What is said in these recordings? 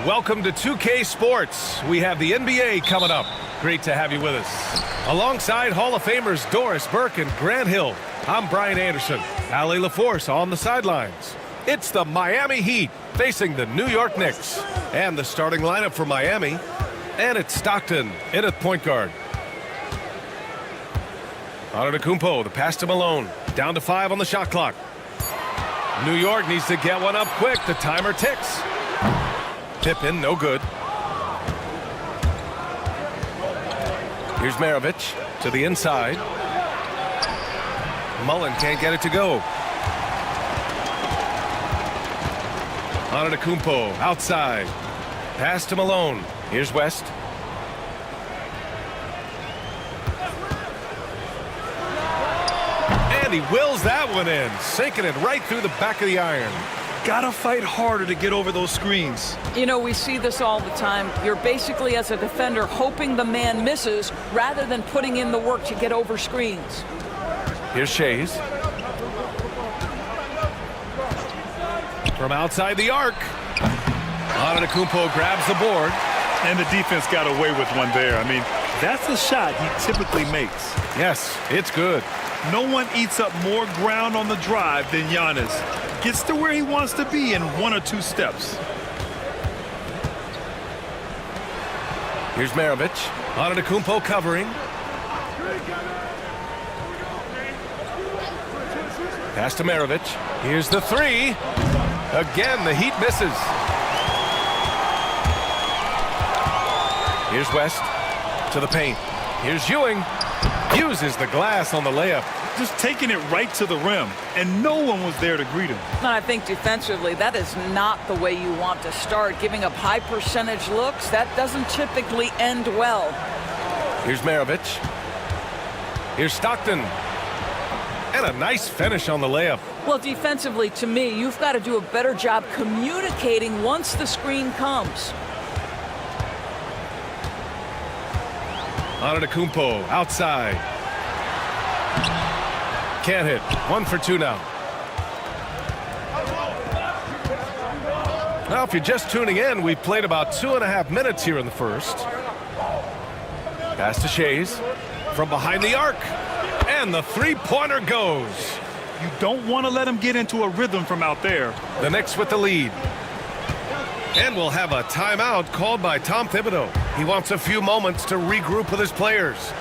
Welcome to 2K Sports. We have the NBA coming up. Great to have you with us. Alongside Hall of Famers Doris Burke and Grant Hill, I'm Brian Anderson. Allie LaForce on the sidelines. It's the Miami Heat facing the New York Knicks. And the starting lineup for Miami. And it's Stockton in at point guard. Antetokounmpo, the pass to Malone. Down to 5 on the shot clock. New York needs to get one up quick. The timer ticks. Pippen, no good. Here's Maravich to the inside. Mullen can't get it to go. Antetokounmpo outside. Pass to Malone. Here's West. And he wills that one in, sinking it right through the back of the iron. Gotta fight harder to get over those screens. You know, we see this all the time. You're basically, as a defender, hoping the man misses rather than putting in the work to get over screens. Here's Shays. From outside the arc. Antetokounmpo grabs the board. And the defense got away with one there. I mean, that's a shot he typically makes. Yes, it's good. No one eats up more ground on the drive than Giannis. Gets to where he wants to be in 1 or 2 steps. Here's Maravich. Antetokounmpo covering. Pass to Maravich. Here's the 3. Again, the Heat misses. Here's West to the paint. Here's Ewing. Uses the glass on the layup. Just taking it right to the rim, and no one was there to greet him. And I think defensively, that is not the way you want to start. Giving up high percentage looks, that doesn't typically end well. Here's Maravich. Here's Stockton. And a nice finish on the layup. Well, defensively, to me, you've got to do a better job communicating once the screen comes. Antetokounmpo outside. Can't hit. 1 for 2 now. Now, if you're just tuning in, we've played about 2.5 minutes here in the first. Pass to Shays from behind the arc. And the three-pointer goes. You don't want to let him get into a rhythm from out there. The Knicks with the lead. And we'll have a timeout called by Tom Thibodeau. He wants a few moments to regroup with his players.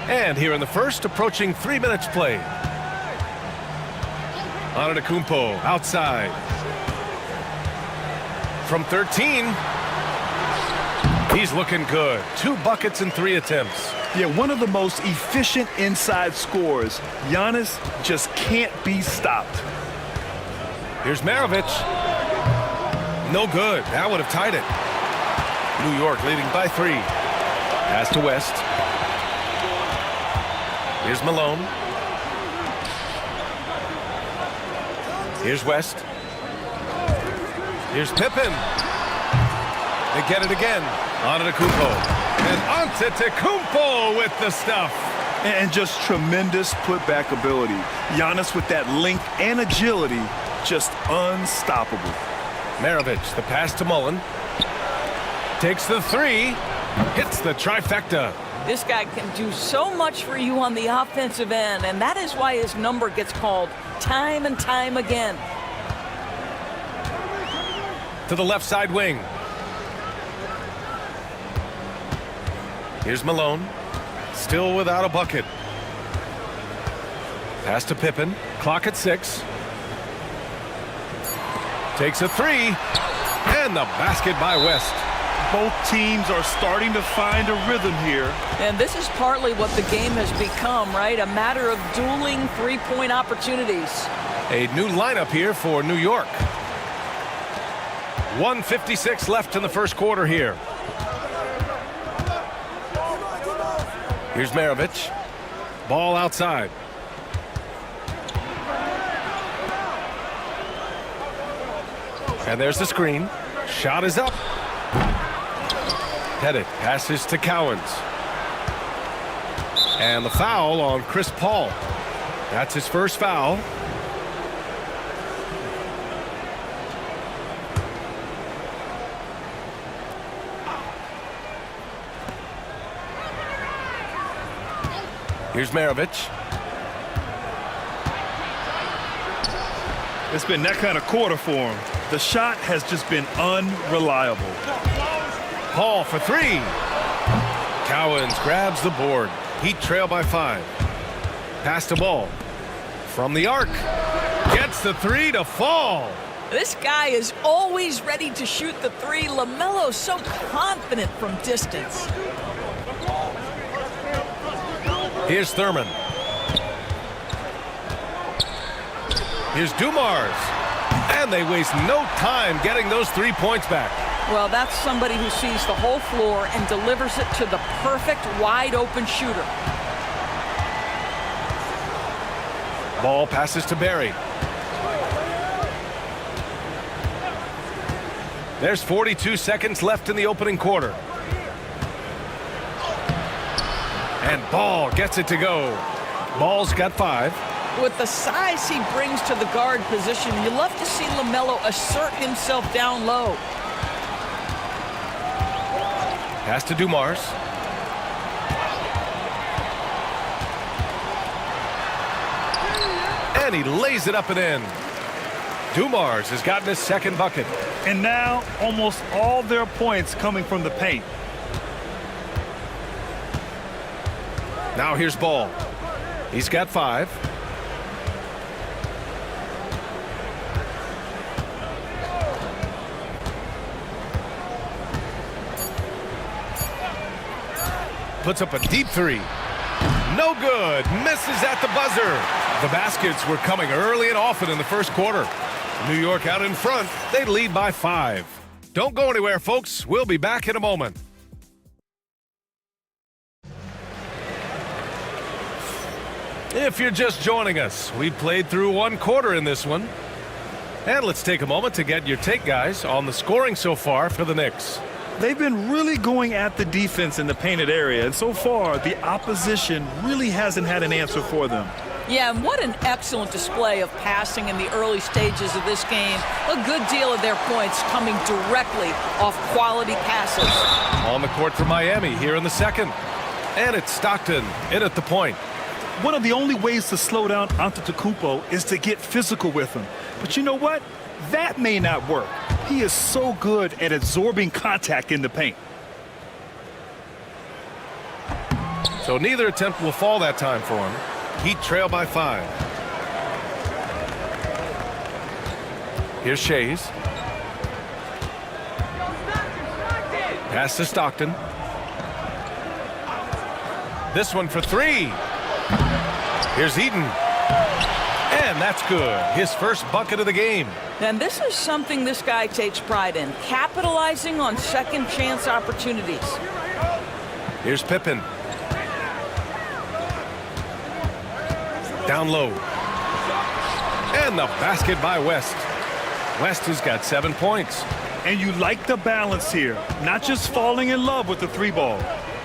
And here in the first, approaching 3 minutes played. Antetokounmpo outside. From 13. He's looking good. 2 buckets in 3 attempts. Yeah, one of the most efficient inside scorers. Giannis just can't be stopped. Here's Maravich. No good. That would have tied it. New York leading by 3. Pass to West. Here's Malone. Here's West. Here's Pippen. They get it again. Antetokounmpo. And Antetokounmpo with the stuff. And just tremendous putback ability. Giannis with that length and agility, just unstoppable. Maravich, the pass to Mullen. Takes the 3. Hits the trifecta. This guy can do so much for you on the offensive end, and that is why his number gets called time and time again. To the left side wing. Here's Malone. Still without a bucket. Pass to Pippen. Clock at 6. Takes a 3. And the basket by West. Both teams are starting to find a rhythm here. And this is partly what the game has become, right? A matter of dueling three-point opportunities. A new lineup here for New York. 1:56 left in the first quarter here. Here's Maravich. Ball outside. And there's the screen. Shot is up. Pettit passes to Cowens. And the foul on Chris Paul. That's his first foul. Here's Maravich. It's been that kind of quarter for him. The shot has just been unreliable. Paul for three. Cowens grabs the board. Heat trail by 5. Pass the ball. From the arc. Gets the three to fall. This guy is always ready to shoot the three. LaMelo's so confident from distance. Here's Thurman. Here's Dumars. And they waste no time getting those 3 points back. Well, that's somebody who sees the whole floor and delivers it to the perfect wide-open shooter. Ball passes to Barry. There's 42 seconds left in the opening quarter. And Ball gets it to go. Ball's got 5. With the size he brings to the guard position, you love to see LaMelo assert himself down low. Pass to Dumars. And he lays it up and in. Dumars has gotten his second bucket. And now almost all their points coming from the paint. Now here's Ball. He's got 5. Puts up a deep 3. No good. Misses at the buzzer. The baskets were coming early and often in the first quarter. New York out in front. They lead by 5. Don't go anywhere, folks. We'll be back in a moment. If you're just joining us, we played through 1 quarter in this one. And let's take a moment to get your take, guys, on the scoring so far for the Knicks. They've been really going at the defense in the painted area, and so far the opposition really hasn't had an answer for them. Yeah, and what an excellent display of passing in the early stages of this game. A good deal of their points coming directly off quality passes. On the court for Miami here in the second. And it's Stockton in at the point. One of the only ways to slow down Antetokounmpo is to get physical with him. But you know what? That may not work. He is so good at absorbing contact in the paint. So neither attempt will fall that time for him. Heat trail by 5. Here's Shays. Pass to Stockton. This one for 3. Here's Eaton. And that's good. His first bucket of the game. And this is something this guy takes pride in, capitalizing on second chance opportunities. Here's Pippen. Down low. And the basket by West. West has got 7 points. And you like the balance here, not just falling in love with the 3 ball.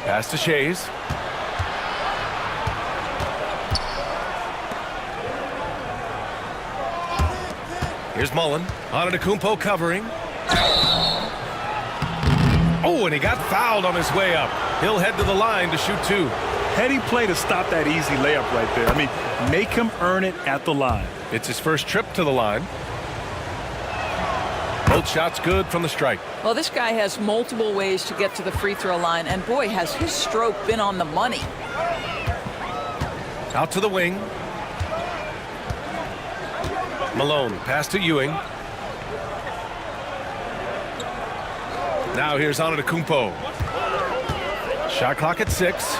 Pass to Shays. Here's Mullen. Antetokounmpo covering. Oh, and he got fouled on his way up. He'll head to the line to shoot 2. Heady play to stop that easy layup right there. I mean, make him earn it at the line. It's his first trip to the line. Both shots good from the strike. Well, this guy has multiple ways to get to the free throw line, and boy, has his stroke been on the money. Out to the wing. Malone, pass to Ewing. Now here's Antetokounmpo. Shot clock at 6.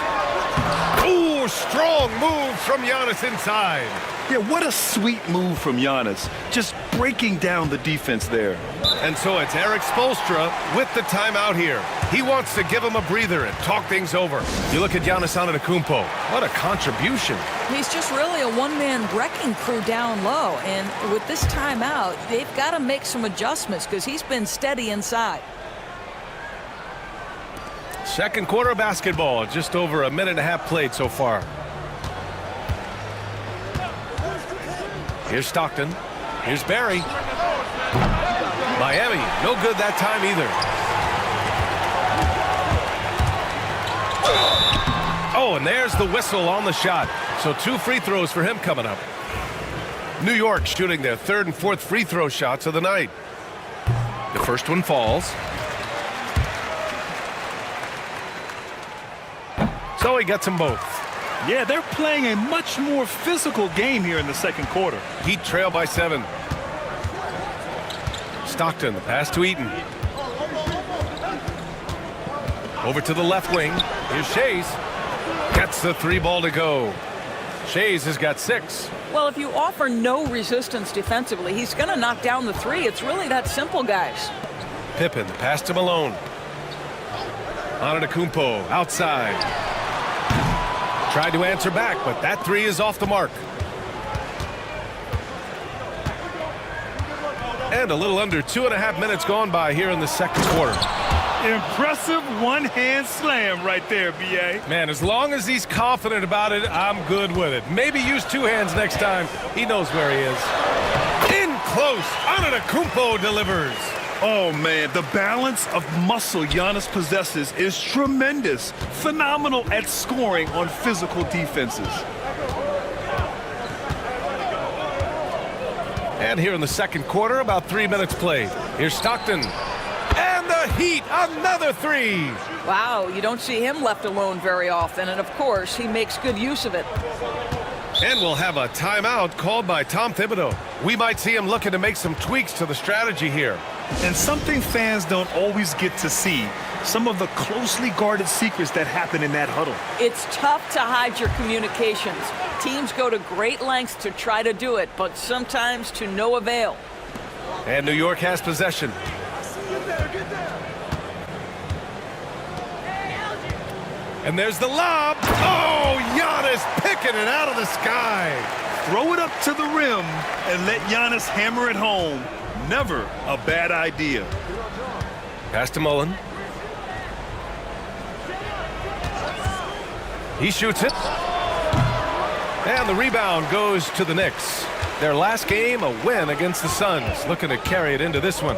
Ooh, strong move from Giannis inside. Yeah, what a sweet move from Giannis. Just breaking down the defense there. And so it's Eric Spoelstra with the timeout here. He wants to give him a breather and talk things over. You look at Giannis Antetokounmpo. What a contribution. He's just really a one-man wrecking crew down low. And with this timeout, they've got to make some adjustments because he's been steady inside. Second quarter basketball, just over a minute and a half played so far. Here's Stockton. Here's Barry. Miami, no good that time either. Oh, and there's the whistle on the shot. So 2 free throws for him coming up. New York shooting their 3rd and 4th free throw shots of the night. The first one falls. So he gets them both. Yeah, they're playing a much more physical game here in the second quarter. Heat trail by 7. Stockton, the pass to Eaton. Over to the left wing. Here's Shays. Gets the 3 ball to go. Shays has got 6. Well, if you offer no resistance defensively, he's going to knock down the 3. It's really that simple, guys. Pippen, the pass to Malone. Antetokounmpo, outside. Tried to answer back, but that 3 is off the mark. And a little under 2.5 minutes gone by here in the second quarter. Impressive one-hand slam right there, B.A. Man, as long as he's confident about it, I'm good with it. Maybe use 2 hands next time. He knows where he is. In close, Antetokounmpo delivers. Oh, man, the balance of muscle Giannis possesses is tremendous. Phenomenal at scoring on physical defenses. And here in the second quarter, about 3 minutes played. Here's Stockton. And the Heat, another 3. Wow, you don't see him left alone very often, and of course, he makes good use of it. And we'll have a timeout called by Tom Thibodeau. We might see him looking to make some tweaks to the strategy here. And something fans don't always get to see, some of the closely guarded secrets that happen in that huddle. It's tough to hide your communications. Teams go to great lengths to try to do it, but sometimes to no avail. And New York has possession. And there's the lob. Oh, Giannis picking it out of the sky. Throw it up to the rim and let Giannis hammer it home. Never a bad idea. Pass to Mullen. He shoots it. And the rebound goes to the Knicks. Their last game, a win against the Suns. Looking to carry it into this one.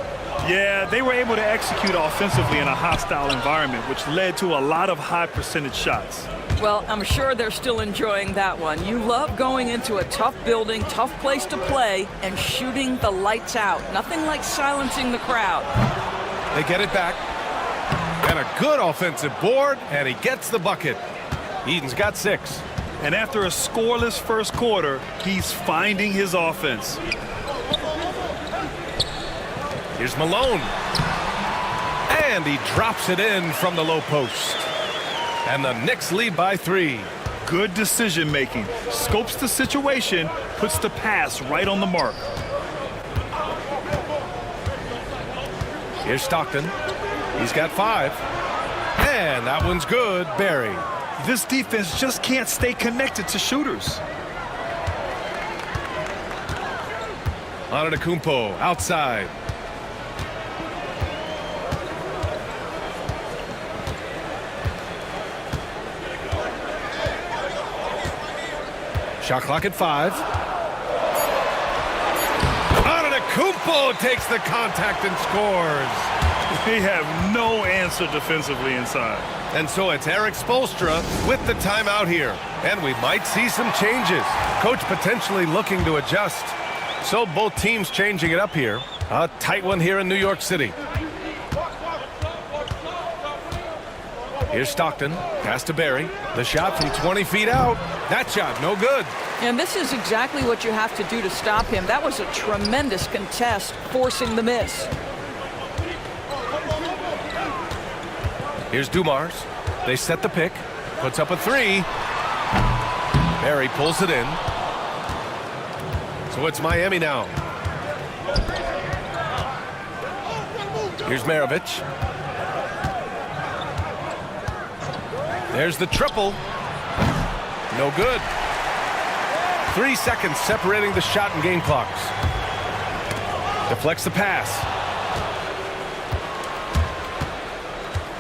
Yeah, they were able to execute offensively in a hostile environment, which led to a lot of high percentage shots. Well, I'm sure they're still enjoying that one. You love going into a tough building, tough place to play, and shooting the lights out. Nothing like silencing the crowd. They get it back. And a good offensive board, and he gets the bucket. Eden's got 6. And after a scoreless first quarter, he's finding his offense. Here's Malone. And he drops it in from the low post. And the Knicks lead by 3. Good decision making. Scopes the situation, puts the pass right on the mark. Here's Stockton. He's got 5. And that one's good. Barry. This defense just can't stay connected to shooters. Antetokounmpo outside. Shot clock at 5. Antetokounmpo takes the contact and scores. They have no answer defensively inside. And so it's Eric Spoelstra with the timeout here. And we might see some changes. Coach potentially looking to adjust. So both teams changing it up here. A tight one here in New York City. Here's Stockton. Pass to Barry. The shot from 20 feet out. That shot, no good. And this is exactly what you have to do to stop him. That was a tremendous contest, forcing the miss. Here's Dumars. They set the pick. Puts up a 3. Barry pulls it in. So it's Miami now. Here's Maravich. There's the triple. No good. 3 seconds separating the shot and game clocks. Deflects the pass.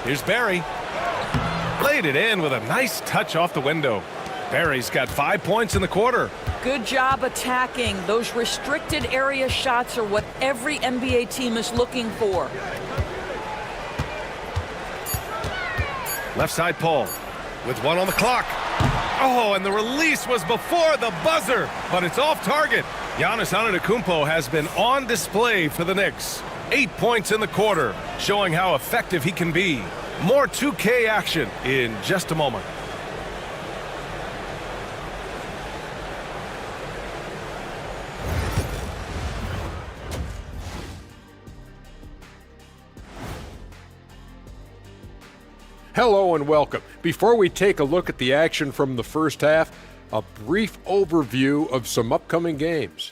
Here's Barry. Laid it in with a nice touch off the window. Barry's got 5 points in the quarter. Good job attacking. Those restricted area shots are what every NBA team is looking for. Left side Paul with 1 on the clock. Oh, and the release was before the buzzer, but it's off target. Giannis Antetokounmpo has been on display for the Knicks. 8 points in the quarter, showing how effective he can be. More 2K action in just a moment. Hello and welcome. Before we take a look at the action from the first half, a brief overview of some upcoming games.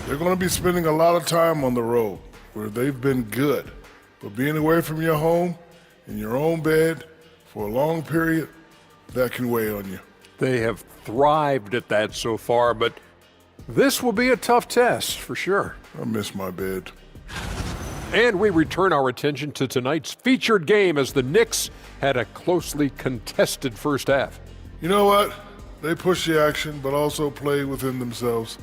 They're going to be spending a lot of time on the road where they've been good. But being away from your home, in your own bed, for a long period, that can weigh on you. They have thrived at that so far, but this will be a tough test for sure. I miss my bed. And we return our attention to tonight's featured game as the Knicks had a closely contested first half. You know what? They push the action, but also play within themselves.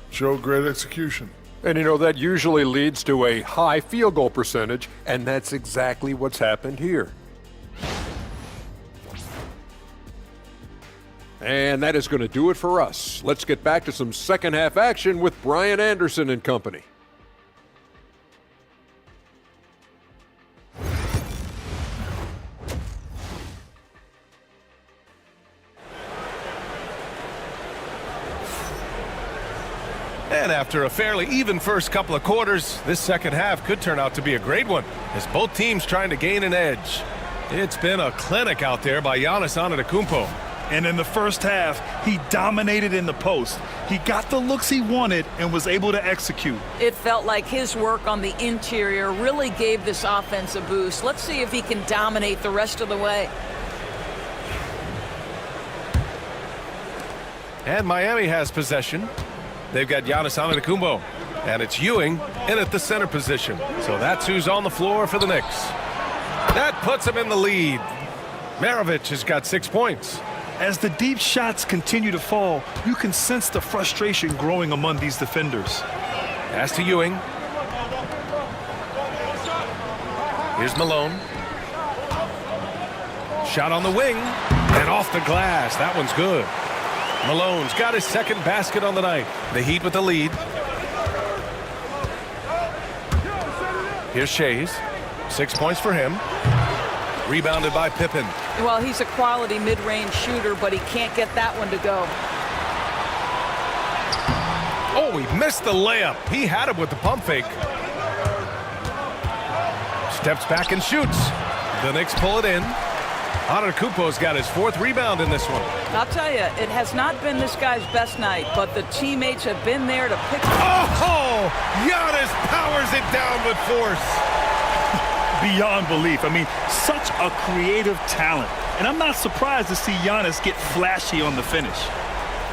Show great execution. And you know, that usually leads to a high field goal percentage, and that's exactly what's happened here. And that is going to do it for us. Let's get back to some second half action with Brian Anderson and company. And after a fairly even first couple of quarters, this second half could turn out to be a great one as both teams trying to gain an edge. It's been a clinic out there by Giannis Antetokounmpo. And in the first half, he dominated in the post. He got the looks he wanted and was able to execute. It felt like his work on the interior really gave this offense a boost. Let's see if he can dominate the rest of the way. And Miami has possession. They've got Giannis Antetokounmpo, and it's Ewing in at the center position. So that's who's on the floor for the Knicks. That puts him in the lead. Maravich has got 6 points. As the deep shots continue to fall, you can sense the frustration growing among these defenders. Pass to Ewing. Here's Malone. Shot on the wing and off the glass. That one's good. Malone's got his second basket on the night. The Heat with the lead. Here's Shays. 6 points for him. Rebounded by Pippen. Well, he's a quality mid-range shooter, but he can't get that one to go. Oh, he missed the layup. He had him with the pump fake. Steps back and shoots. The Knicks pull it in. Antetokounmpo's got his 4th rebound in this one. I'll tell you, it has not been this guy's best night, but the teammates have been there to pick him up. Oh, Giannis powers it down with force. Beyond belief. I mean, such a creative talent. And I'm not surprised to see Giannis get flashy on the finish.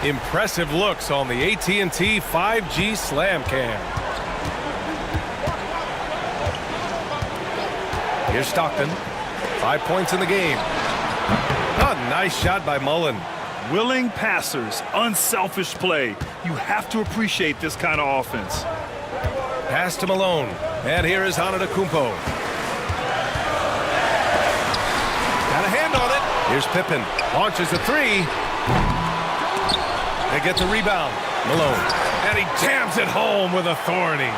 Impressive looks on the AT&T 5G Slam Cam. Here's Stockton. 5 points in the game. A nice shot by Mullen. Willing passers, unselfish play. You have to appreciate this kind of offense. Pass to Malone. And here is Antetokounmpo. Got a hand on it. Here's Pippen. Launches a 3. They get the rebound. Malone. And he jams it home with authority.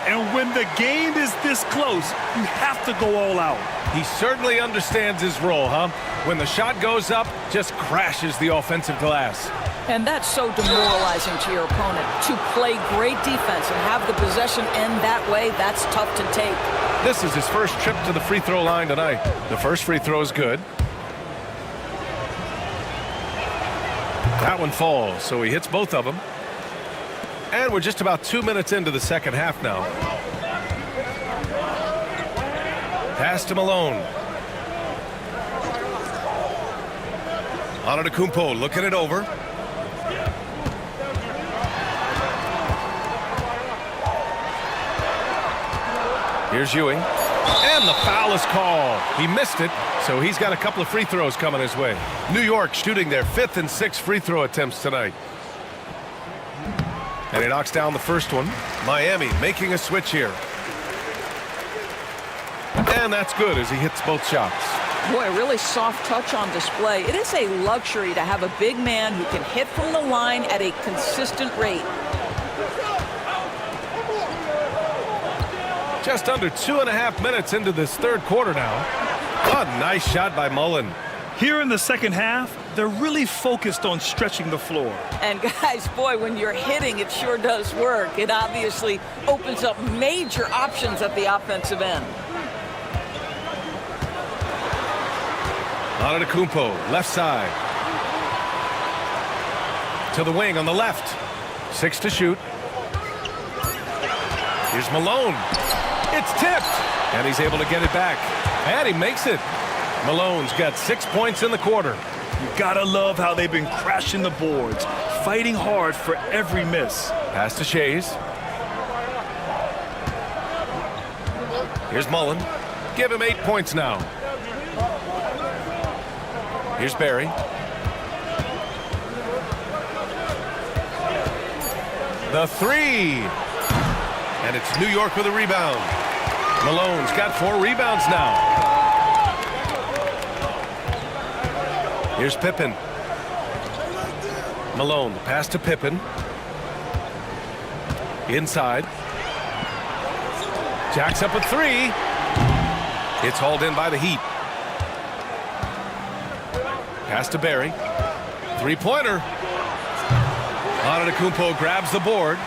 And when the game is this close, you have to go all out. He certainly understands his role, huh? When the shot goes up, just crashes the offensive glass. And that's so demoralizing to your opponent. To play great defense and have the possession end that way, that's tough to take. This is his first trip to the free throw line tonight. The first free throw is good. That one falls, so he hits both of them. And we're just about 2 minutes into the second half now. Pass to Malone. Antetokounmpo looking it over. Here's Ewing. And the foul is called. He missed it, so he's got a couple of free throws coming his way. New York shooting their 5th and 6th free throw attempts tonight. And he knocks down the first one. Miami making a switch here. And that's good as he hits both shots. Boy, really soft touch on display. It is a luxury to have a big man who can hit from the line at a consistent rate. Just under 2.5 minutes into this third quarter now. A nice shot by Mullen. Here in the second half, they're really focused on stretching the floor. And guys, boy, when you're hitting, it sure does work. It obviously opens up major options at the offensive end. Antetokounmpo, left side. To the wing on the left. 6 to shoot. Here's Malone. It's tipped. And he's able to get it back. And he makes it. Malone's got 6 points in the quarter. You gotta love how they've been crashing the boards, fighting hard for every miss. Pass to Shays. Here's Mullen. Give him 8 points now. Here's Barry. The three. And it's New York with a rebound. Malone's got 4 rebounds now. Here's Pippen. Malone, pass to Pippen. Inside. Jacks up a 3. It's hauled in by the Heat. Pass to Barry. 3-pointer. Antetokounmpo grabs the board.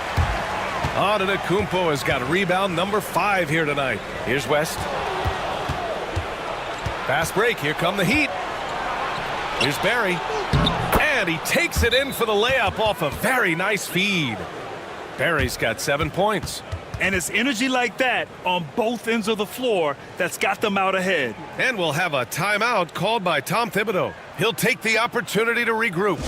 Antetokounmpo has got rebound number 5 here tonight. Here's West. Fast break. Here come the Heat. Here's Barry. And he takes it in for the layup off a very nice feed. Barry's got 7 points. And it's energy like that on both ends of the floor that's got them out ahead. And we'll have a timeout called by Tom Thibodeau. He'll take the opportunity to regroup.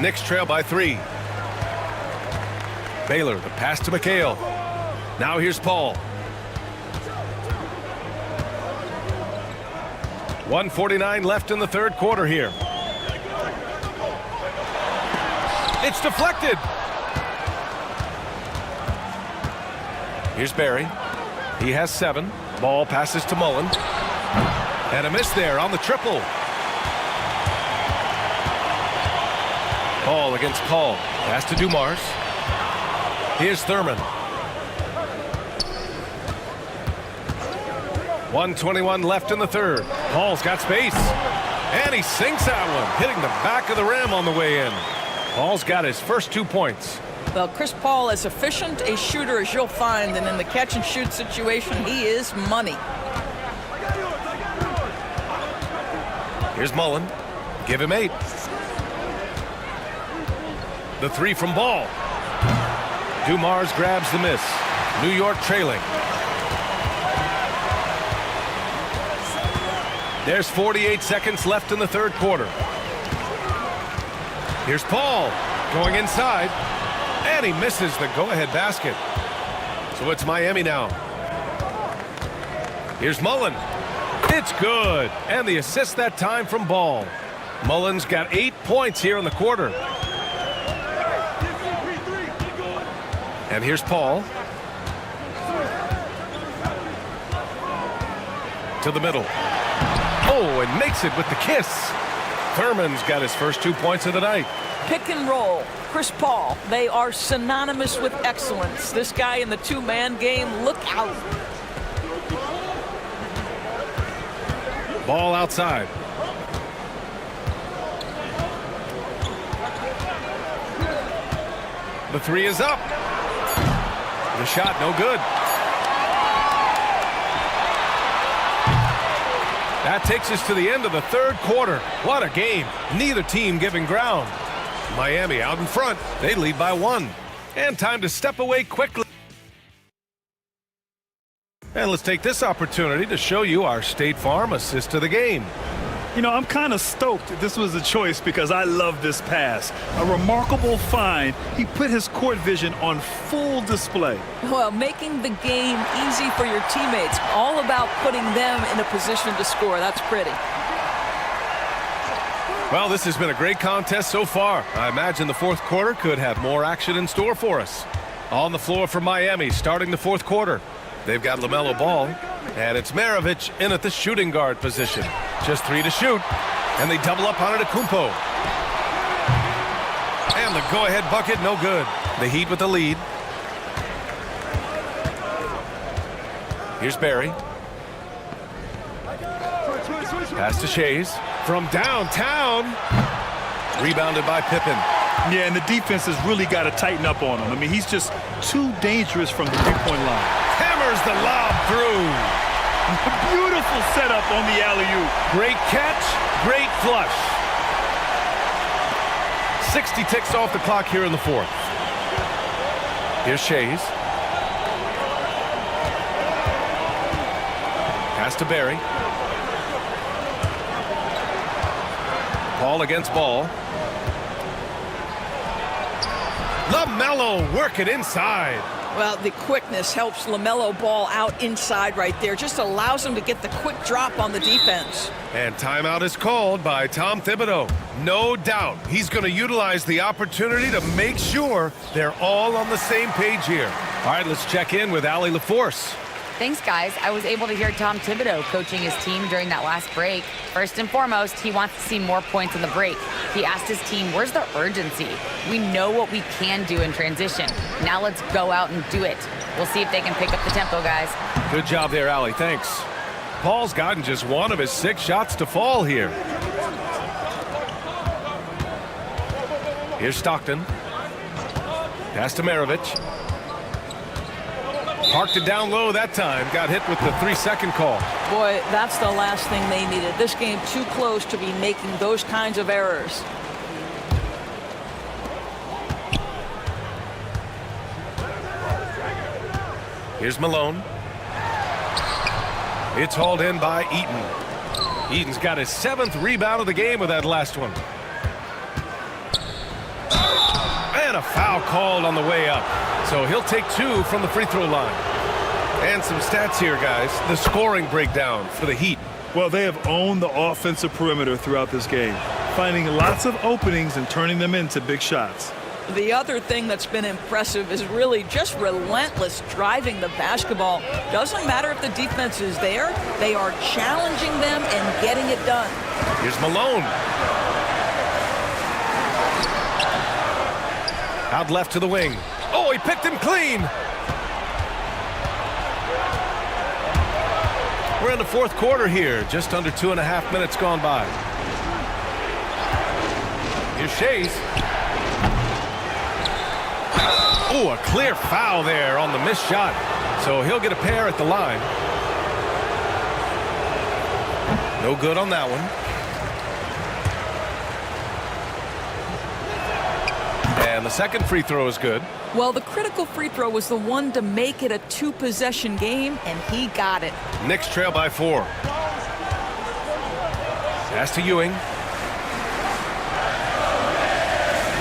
Knicks trail by 3. Baylor, the pass to McHale. Now here's Paul. 1:49 left in the third quarter here. It's deflected. Here's Barry. He has 7. Ball passes to Mullen. And a miss there on the triple. Paul against Paul. Pass to Dumars. Here's Thurman. 1:21 left in the third. Paul's got space. And he sinks that one, hitting the back of the rim on the way in. Paul's got his first 2 points. Well, Chris Paul, as efficient a shooter as you'll find, and in the catch-and-shoot situation, he is money. Here's Mullen. Give him 8. The 3 from Ball. Dumars grabs the miss. New York trailing. There's 48 seconds left in the third quarter. Here's Paul going inside. And he misses the go-ahead basket. So it's Miami now. Here's Mullen. It's good. And the assist that time from Ball. Mullen's got 8 points here in the quarter. And here's Paul. To the middle. Oh, and makes it with the kiss. Thurman's got his first 2 points of the night. Pick and roll. Chris Paul. They are synonymous with excellence. This guy in the 2-man game, look out. Ball outside. The 3 is up. The shot no good. That takes us to the end of the third quarter. What a game. Neither team giving ground. Miami out in front. They lead by 1. And time to step away quickly. And let's take this opportunity to show you our State Farm assist to the game. You know, I'm kind of stoked this was a choice because I love this pass. A remarkable find. He put his court vision on full display. Well, making the game easy for your teammates. All about putting them in a position to score. That's pretty. Well, this has been a great contest so far. I imagine the fourth quarter could have more action in store for us. On the floor for Miami, starting the fourth quarter. They've got LaMelo Ball, and it's Maravich in at the shooting guard position. Just 3 to shoot, and they double up on Antetokounmpo. And the go-ahead bucket, no good. The Heat with the lead. Here's Barry. Pass to Shays. From downtown. Rebounded by Pippen. Yeah, and the defense has really got to tighten up on him. I mean, he's just too dangerous from the three-point line. Hammers the lob through. Beautiful setup on the alley-oop. Great catch, great flush. 60 ticks off the clock here in the fourth. Here's Shays. Pass to Barry. Ball against Ball. LaMelo working inside. Well, the quickness helps LaMelo Ball out inside right there. Just allows him to get the quick drop on the defense. And timeout is called by Tom Thibodeau. No doubt he's going to utilize the opportunity to make sure they're all on the same page here. All right, let's check in with Allie LaForce. Thanks, guys. I was able to hear Tom Thibodeau coaching his team during that last break. First and foremost, he wants to see more points in the break. He asked his team, where's the urgency? We know what we can do in transition. Now let's go out and do it. We'll see if they can pick up the tempo, guys. Good job there, Allie. Thanks. Paul's gotten just one of his 6 shots to fall here. Here's Stockton. Pass to Maravich. Parked it down low that time. Got hit with the 3-second call. Boy, that's the last thing they needed. This game too close to be making those kinds of errors. Here's Malone. It's hauled in by Eaton. Eaton's got his 7th rebound of the game with that last one. And a foul called on the way up. So he'll take 2 from the free throw line. And some stats here, guys. The scoring breakdown for the Heat. Well, they have owned the offensive perimeter throughout this game, finding lots of openings and turning them into big shots. The other thing that's been impressive is really just relentless driving the basketball. Doesn't matter if the defense is there. They are challenging them and getting it done. Here's Malone. Out left to the wing. Oh, he picked him clean. We're in the fourth quarter here. Just under 2.5 minutes gone by. Here's Shays. Oh, a clear foul there on the missed shot. So he'll get a pair at the line. No good on that one. And the second free throw is good. Well, the critical free throw was the one to make it a 2-possession game, and he got it. Knicks trail by 4. Pass to Ewing.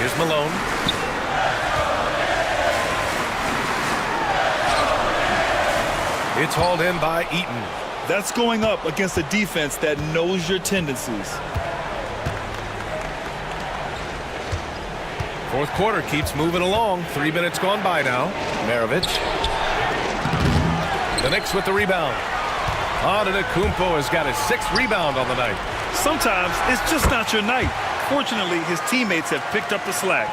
Here's Malone. It's hauled in by Eaton. That's going up against a defense that knows your tendencies. Fourth quarter keeps moving along. 3 minutes gone by now. Maravich. The Knicks with the rebound. Antetokounmpo has got his 6th rebound on the night. Sometimes it's just not your night. Fortunately, his teammates have picked up the slack.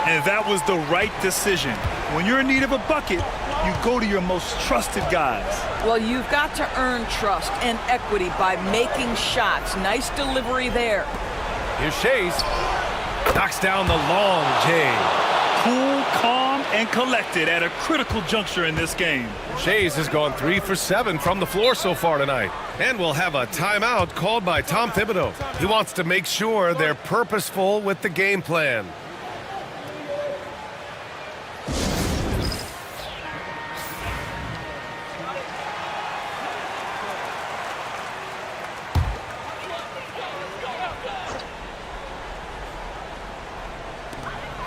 And that was the right decision. When you're in need of a bucket, you go to your most trusted guys. Well, you've got to earn trust and equity by making shots. Nice delivery there. Here's Shays. Knocks down the long J. Cool, calm, and collected at a critical juncture in this game. Shays has gone 3 for 7 from the floor so far tonight. And we'll have a timeout called by Tom Thibodeau. He wants to make sure they're purposeful with the game plan.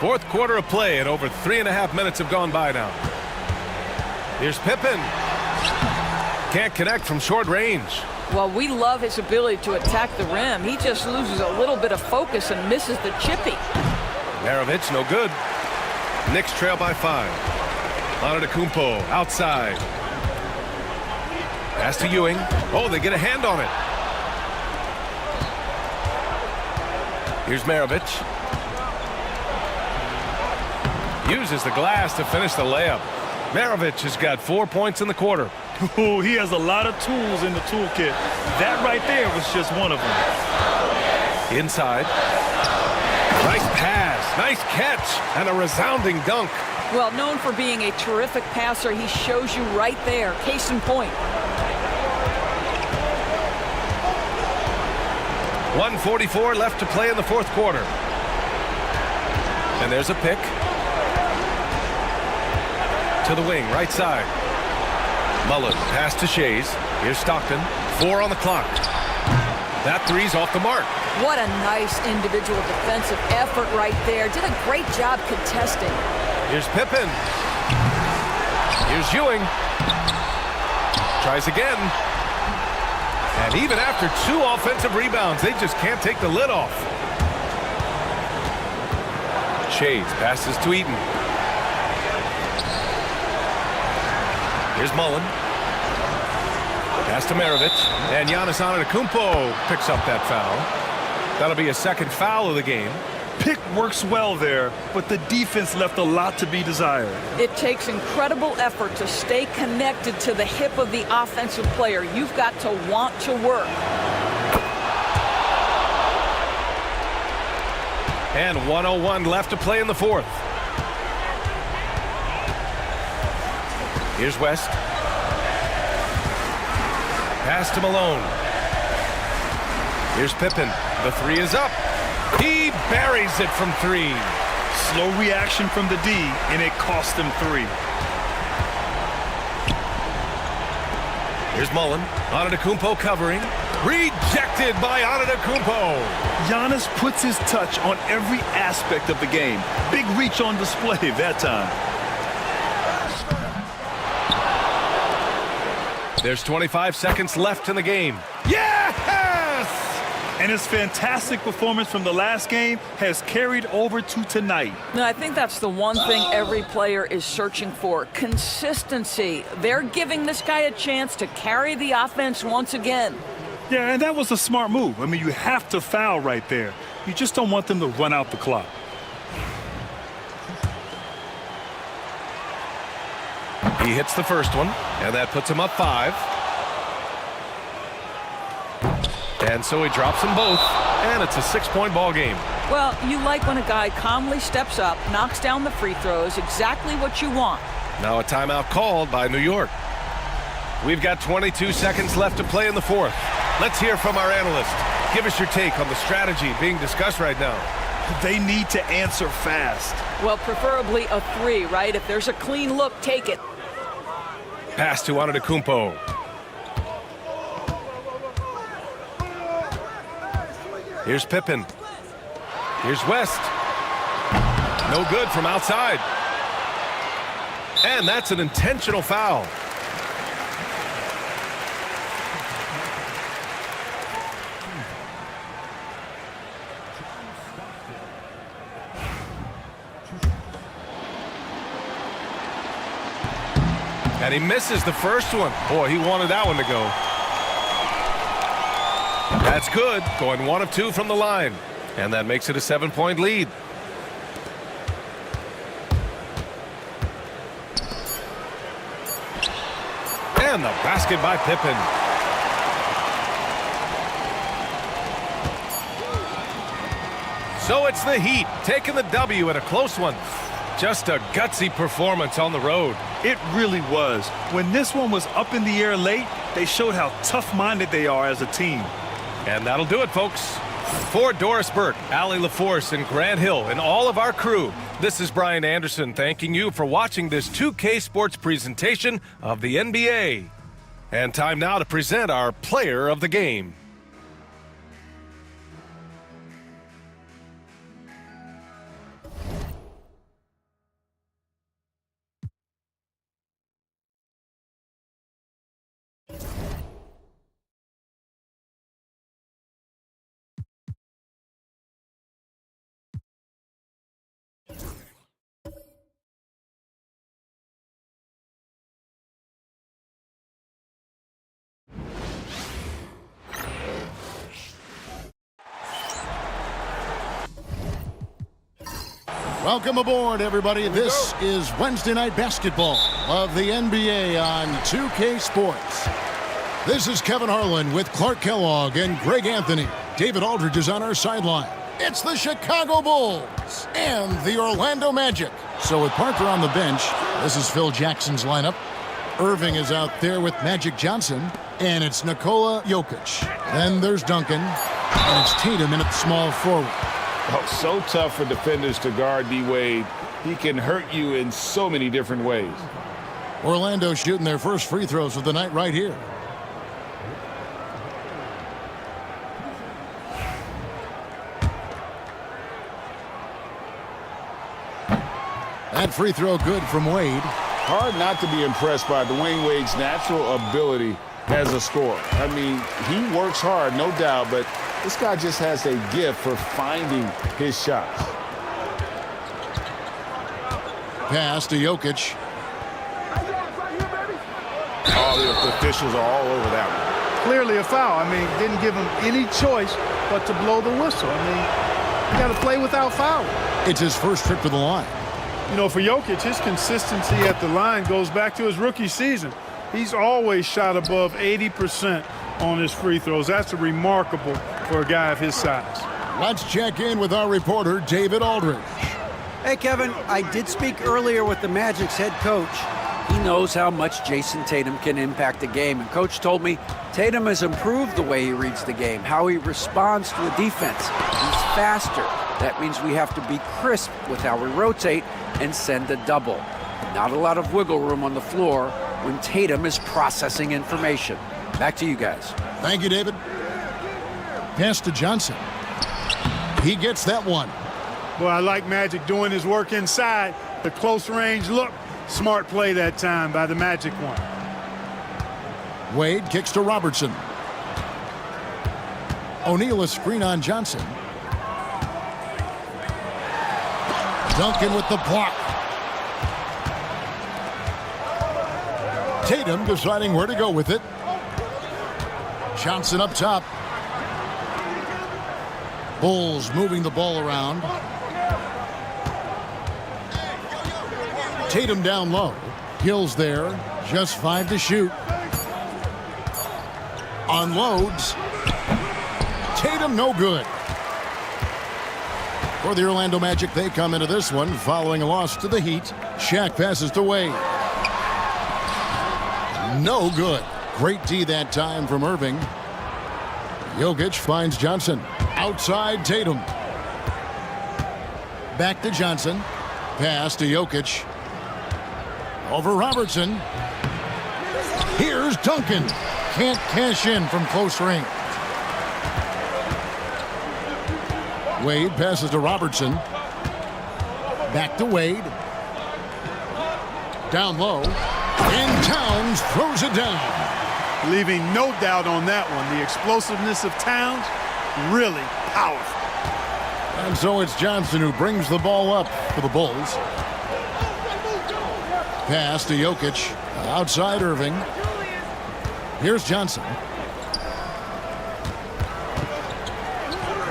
Fourth quarter of play, and over 3.5 minutes have gone by now. Here's Pippen. Can't connect from short range. Well, we love his ability to attack the rim. He just loses a little bit of focus and misses the chippy. Maravich, no good. Knicks trail by 5. Antetokounmpo outside. Pass to Ewing. Oh, they get a hand on it. Here's Maravich. Uses the glass to finish the layup. Maravich has got 4 points in the quarter. Oh, he has a lot of tools in the toolkit. That right there was just one of them. Inside. Nice pass, nice catch, and a resounding dunk. Well, known for being a terrific passer, he shows you right there. Case in point. 1:44 left to play in the fourth quarter. And there's a pick. To the wing, right side. Mullen, pass to Shays. Here's Stockton. 4 on the clock. That three's off the mark. What a nice individual defensive effort right there. Did a great job contesting. Here's Pippen. Here's Ewing. Tries again. And even after 2 offensive rebounds, they just can't take the lid off. Shays passes to Eaton. Here's Mullen. Pass to Maravich. And Giannis Antetokounmpo picks up that foul. That'll be a second foul of the game. Pick works well there, but the defense left a lot to be desired. It takes incredible effort to stay connected to the hip of the offensive player. You've got to want to work. And 1:01 left to play in the fourth. Here's West. Pass to Malone. Here's Pippen. The three is up. He buries it from 3. Slow reaction from the D, and it cost him 3. Here's Mullen. Antetokounmpo covering. Rejected by Antetokounmpo. Giannis puts his touch on every aspect of the game. Big reach on display that time. There's 25 seconds left in the game. Yes! And his fantastic performance from the last game has carried over to tonight. Now, I think that's the one thing every player is searching for. Consistency. They're giving this guy a chance to carry the offense once again. Yeah, and that was a smart move. I mean, you have to foul right there. You just don't want them to run out the clock. He hits the first one, and that puts him up 5. And so he drops them both, and it's a 6-point ball game. Well, you like when a guy calmly steps up, knocks down the free throws, exactly what you want. Now a timeout called by New York. We've got 22 seconds left to play in the fourth. Let's hear from our analyst. Give us your take on the strategy being discussed right now. They need to answer fast. Well, preferably a 3, right? If there's a clean look, take it. Pass to Antetokounmpo. Here's Pippen. Here's West. No good from outside. And that's an intentional foul. And he misses the first one. Boy, he wanted that one to go. That's good. Going 1 of 2 from the line. And that makes it a 7-point lead. And the basket by Pippen. So it's the Heat taking the W at a close one. Just a gutsy performance on the road. It really was. When this one was up in the air late, they showed how tough-minded they are as a team. And that'll do it, folks. For Doris Burke, Allie LaForce, and Grant Hill, and all of our crew, this is Brian Anderson thanking you for watching this 2K Sports presentation of the NBA. And time now to present our player of the game. Welcome aboard, everybody. This is Wednesday Night Basketball of the NBA on 2K Sports. This is Kevin Harlan with Clark Kellogg and Greg Anthony. David Aldridge is on our sideline. It's the Chicago Bulls and the Orlando Magic. So with Parker on the bench, this is Phil Jackson's lineup. Irving is out there with Magic Johnson, and it's Nikola Jokic. Then there's Duncan, and it's Tatum in at the small forward. Oh, so tough for defenders to guard D-Wade. He can hurt you in so many different ways. Orlando shooting their first free throws of the night right here. That free throw good from Wade. Hard not to be impressed by Dwayne Wade's natural ability as a scorer. I mean, he works hard, no doubt, but this guy just has a gift for finding his shots. Pass to Jokic. Oh, the officials are all over that one. Clearly a foul. I mean, didn't give him any choice but to blow the whistle. I mean, you got to play without fouling. It's his first trip to the line. You know, for Jokic, his consistency at the line goes back to his rookie season. He's always shot above 80% on his free throws. That's remarkable for a guy of his size. Let's check in with our reporter, David Aldridge. Hey, Kevin, I did speak earlier with the Magic's head coach. He knows how much Jason Tatum can impact the game, and Coach told me Tatum has improved the way he reads the game, how he responds to the defense. He's faster. That means we have to be crisp with how we rotate and send a double. Not a lot of wiggle room on the floor when Tatum is processing information. Back to you guys. Thank you, David. Pass to Johnson. He gets that one. Well, I like Magic doing his work inside. The close range look. Smart play that time by the Magic one. Wade kicks to Robertson. O'Neal a screen on Johnson. Duncan with the block. Tatum deciding where to go with it. Johnson up top. Bulls moving the ball around. Tatum down low. Hill's there. Just 5 to shoot. Unloads. Tatum no good. For the Orlando Magic, they come into this one following a loss to the Heat. Shaq passes to Wade. No good. Great D that time from Irving. Jokic finds Johnson. Outside Tatum. Back to Johnson. Pass to Jokic. Over Robertson. Here's Duncan. Can't cash in from close range. Wade passes to Robertson. Back to Wade. Down low. And Towns throws it down. Leaving no doubt on that one. The explosiveness of Towns, really powerful. And so it's Johnson who brings the ball up for the Bulls. Pass to Jokic. Outside Irving. Here's Johnson.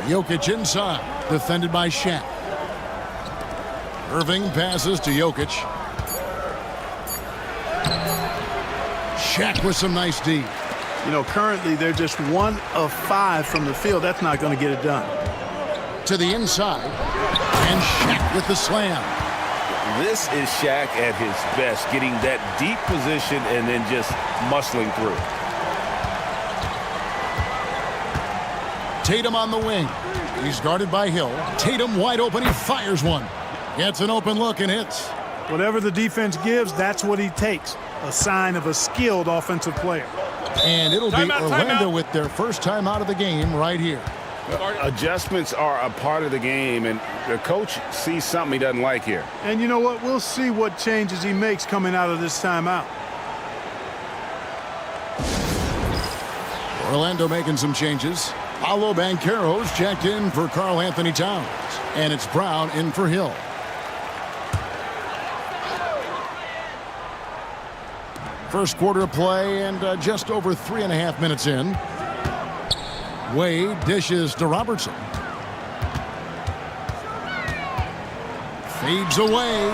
Jokic inside. Defended by Shaq. Irving passes to Jokic. Shaq with some nice D. You know, currently they're just 1 of 5 from the field. That's not going to get it done. To the inside. And Shaq with the slam. This is Shaq at his best, getting that deep position and then just muscling through. Tatum on the wing. He's guarded by Hill. Tatum wide open. He fires one. Gets an open look and hits. Whatever the defense gives, that's what he takes. A sign of a skilled offensive player. And it'll be Orlando with their first time out of the game right here. Adjustments are a part of the game, and the coach sees something he doesn't like here. And you know what? We'll see what changes he makes coming out of this timeout. Orlando making some changes. Paolo Banchero's checked in for Karl Anthony Towns. And it's Brown in for Hill. First quarter of play and just over 3.5 minutes in. Wade dishes to Robertson. Feeds away.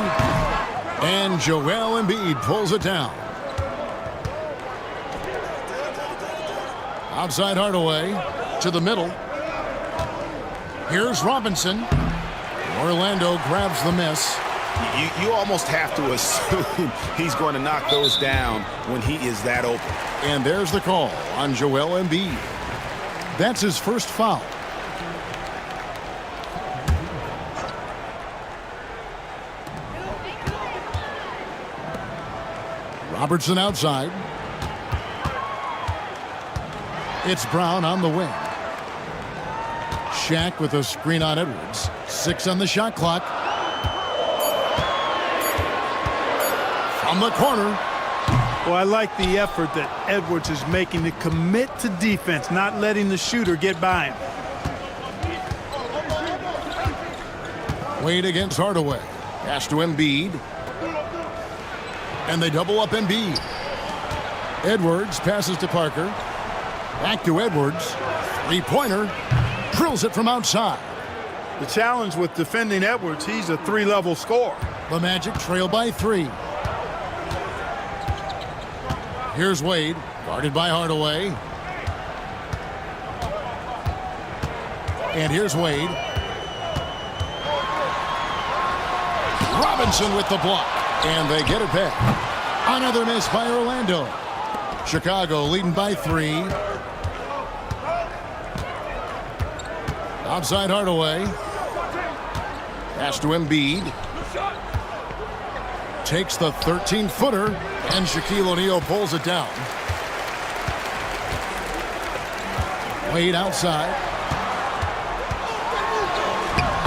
And Joel Embiid pulls it down. Outside Hardaway to the middle. Here's Robinson. Orlando grabs the miss. You almost have to assume he's going to knock those down when he is that open. And there's the call on Joel Embiid. That's his first foul. Robertson outside. It's Brown on the wing. Shaq with a screen on Edwards. 6 on the shot clock. From the corner. Well, I like the effort that Edwards is making to commit to defense, not letting the shooter get by him. Wade against Hardaway. Pass to Embiid. And they double up Embiid. Edwards passes to Parker. Back to Edwards. Three-pointer. Drills it from outside. The challenge with defending Edwards, he's a 3-level scorer. The Magic trail by 3. Here's Wade, guarded by Hardaway. And here's Wade. Robinson with the block. And they get it back. Another miss by Orlando. Chicago leading by 3. Outside Hardaway. Pass to Embiid. Takes the 13-footer. And Shaquille O'Neal pulls it down. Wade outside.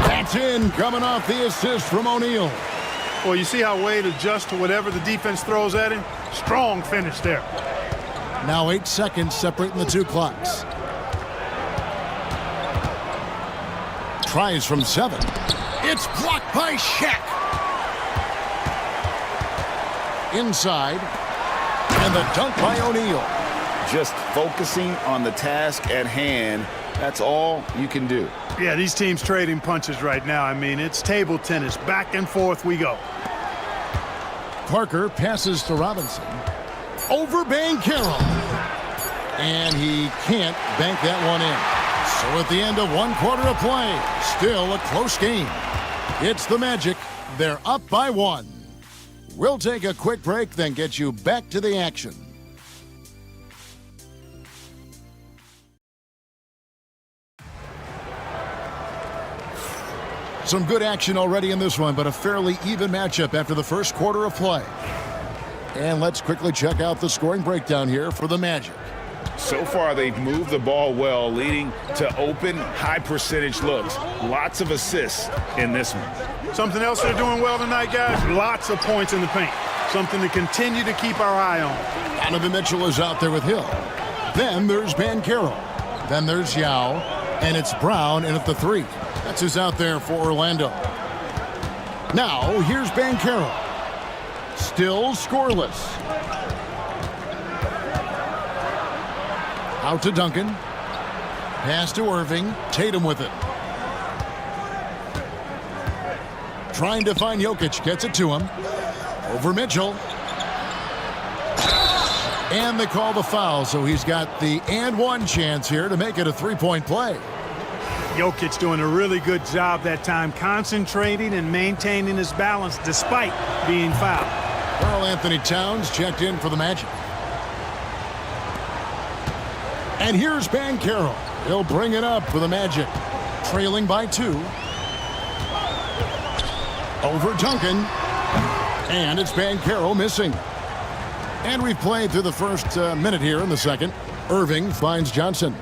That's in, coming off the assist from O'Neal. Well, you see how Wade adjusts to whatever the defense throws at him? Strong finish there. Now 8 seconds separating the two clocks. Tries from 7. It's blocked by Shaq. Inside. And the dunk by O'Neal. Just focusing on the task at hand. That's all you can do. Yeah, these teams trading punches right now. I mean, it's table tennis. Back and forth we go. Parker passes to Robinson. Over Banchero. And he can't bank that one in. So at the end of 1 quarter of play, still a close game. It's the Magic. They're up by 1. We'll take a quick break, then get you back to the action. Some good action already in this one, but a fairly even matchup after the first quarter of play. And let's quickly check out the scoring breakdown here for the Magic. So far, they've moved the ball well, leading to open, high-percentage looks. Lots of assists in this one. Something else they're doing well tonight, guys, lots of points in the paint. Something to continue to keep our eye on. Donovan Mitchell is out there with Hill. Then there's Banchero. Then there's Yao. And it's Brown in at the 3. That's who's out there for Orlando. Now, here's Banchero. Still scoreless. Out to Duncan. Pass to Irving. Tatum with it. Trying to find Jokic. Gets it to him. Over Mitchell. And they call the foul, so he's got the and one chance here to make it a 3-point play. Jokic doing a really good job that time, concentrating and maintaining his balance despite being fouled. Karl Anthony Towns checked in for the Magic. And here's Banchero. He'll bring it up for the Magic. Trailing by 2. Over Duncan. And it's Banchero missing. And we've played through the first minute here in the second. Irving finds Johnson.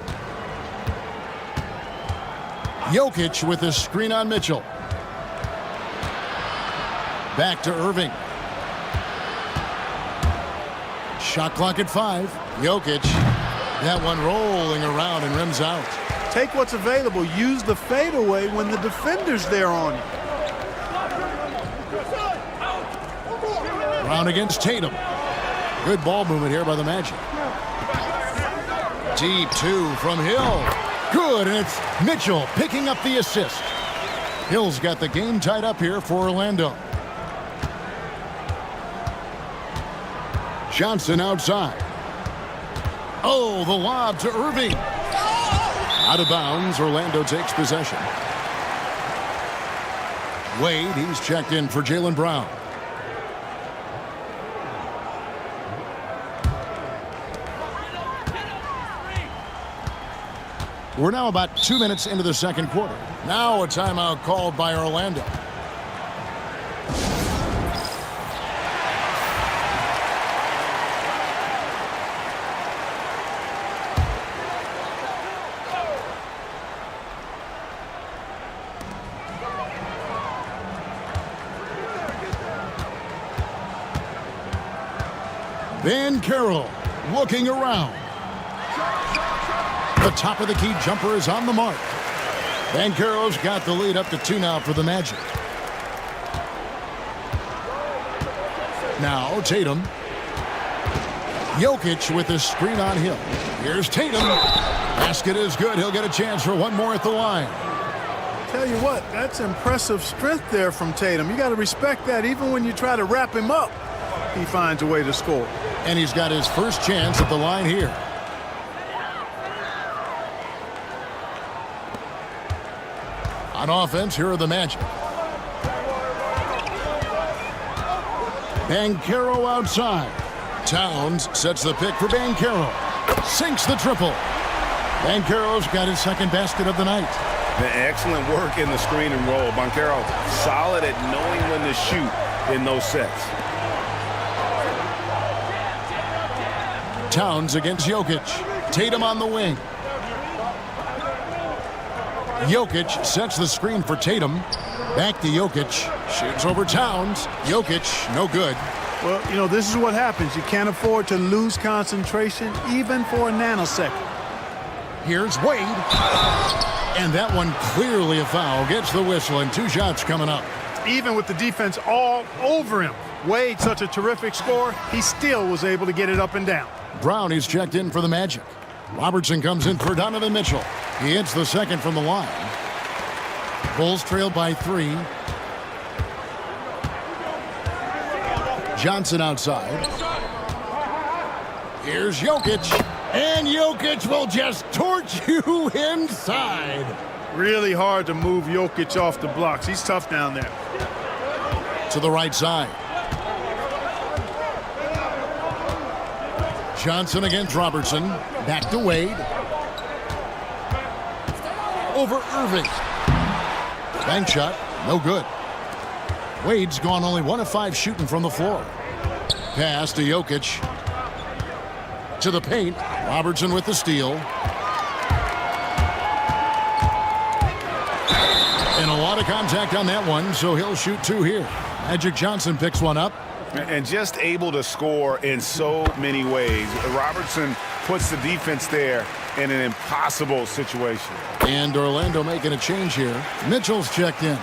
Jokic with a screen on Mitchell. Back to Irving. Shot clock at 5. Jokic. That one rolling around and rims out. Take what's available. Use the fadeaway when the defender's there on you. Brown against Tatum. Good ball movement here by the Magic. Deep 2 from Hill. Good, and it's Mitchell picking up the assist. Hill's got the game tied up here for Orlando. Johnson outside. Oh, the lob to Irving. Out of bounds, Orlando takes possession. Wade, he's checked in for Jaylen Brown. We're now about 2 minutes into the second quarter. Now a timeout called by Orlando. Banchero looking around. The top of the key jumper is on the mark. Banchero's got the lead up to 2 now for the Magic. Now Tatum. Jokic with the screen on Hill. Here's Tatum. Basket is good. He'll get a chance for one more at the line. Tell you what, that's impressive strength there from Tatum. You got to respect that. Even when you try to wrap him up, he finds a way to score. And he's got his first chance at the line here. On offense, here are the Magic. Banchero outside. Towns sets the pick for Banchero. Sinks the triple. Banchero's got his second basket of the night. Excellent work in the screen and roll. Banchero solid at knowing when to shoot in those sets. Towns against Jokic. Tatum on the wing. Jokic sets the screen for Tatum. Back to Jokic. Shoots over Towns. Jokic, no good. Well, you know, this is what happens. You can't afford to lose concentration even for a nanosecond. Here's Wade. And that one clearly a foul. Gets the whistle and 2 shots coming up. Even with the defense all over him, Wade, such a terrific scorer, he still was able to get it up and down. Brown, he's checked in for the Magic. Robertson comes in for Donovan Mitchell. He hits the second from the line. Bulls trail by 3. Johnson outside. Here's Jokic. And Jokic will just torch you inside. Really hard to move Jokic off the blocks. He's tough down there. To the right side. Johnson against Robertson. Back to Wade. Over Irving. Bank shot. No good. Wade's gone only 1 of 5 shooting from the floor. Pass to Jokic. To the paint. Robertson with the steal. And a lot of contact on that one, so he'll shoot 2 here. Magic Johnson picks one up. And just able to score in so many ways. Robertson puts the defense there in an impossible situation. And Orlando making a change here. Mitchell's checked in.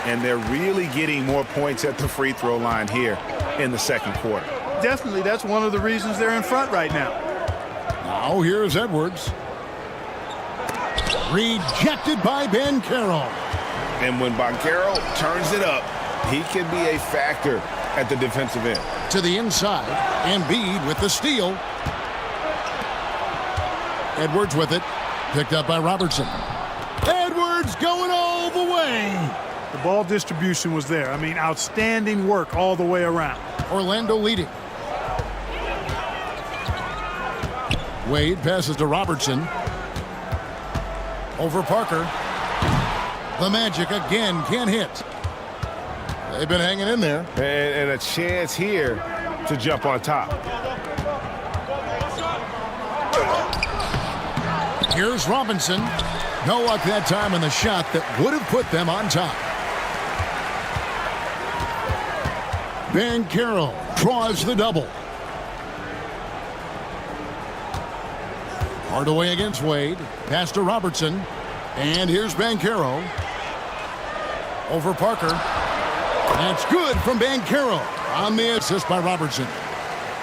And they're really getting more points at the free throw line here in the second quarter. Definitely, that's one of the reasons they're in front right now. Now here's Edwards. Rejected by Banchero. And when Banchero turns it up, he can be a factor at the defensive end. To the inside. Embiid with the steal. Edwards with it. Picked up by Robertson. Edwards going all the way. The ball distribution was there. I mean, outstanding work all the way around. Orlando leading. Wade passes to Robertson. Over Parker. The Magic again can't hit. They've been hanging in there. And a chance here to jump on top. Here's Robinson. No luck that time on the shot that would have put them on top. Banchero draws the double. Hardaway against Wade. Pass to Robertson. And here's Banchero. Over Parker. That's good from Banchero on the assist by Robertson.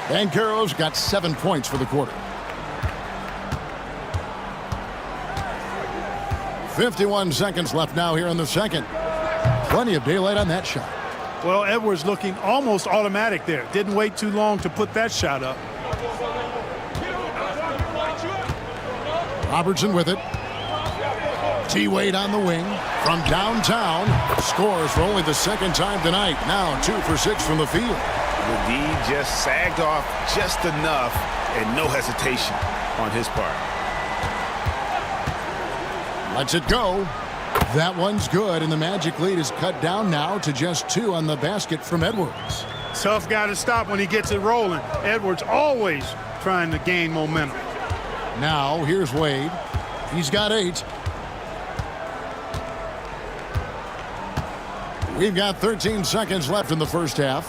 Banchero's got 7 points for the quarter. 51 seconds left now here in the second. Plenty of daylight on that shot. Well, Edwards looking almost automatic there. Didn't wait too long to put that shot up. Robertson with it. T-Wade on the wing from downtown. Scores for only the second time tonight. Now 2 for 6 from the field. The D just sagged off just enough and no hesitation on his part. Lets it go. That one's good, and the Magic lead is cut down now to just 2 on the basket from Edwards. Tough guy to stop when he gets it rolling. Edwards always trying to gain momentum. Now here's Wade. He's got 8. We've got 13 seconds left in the first half.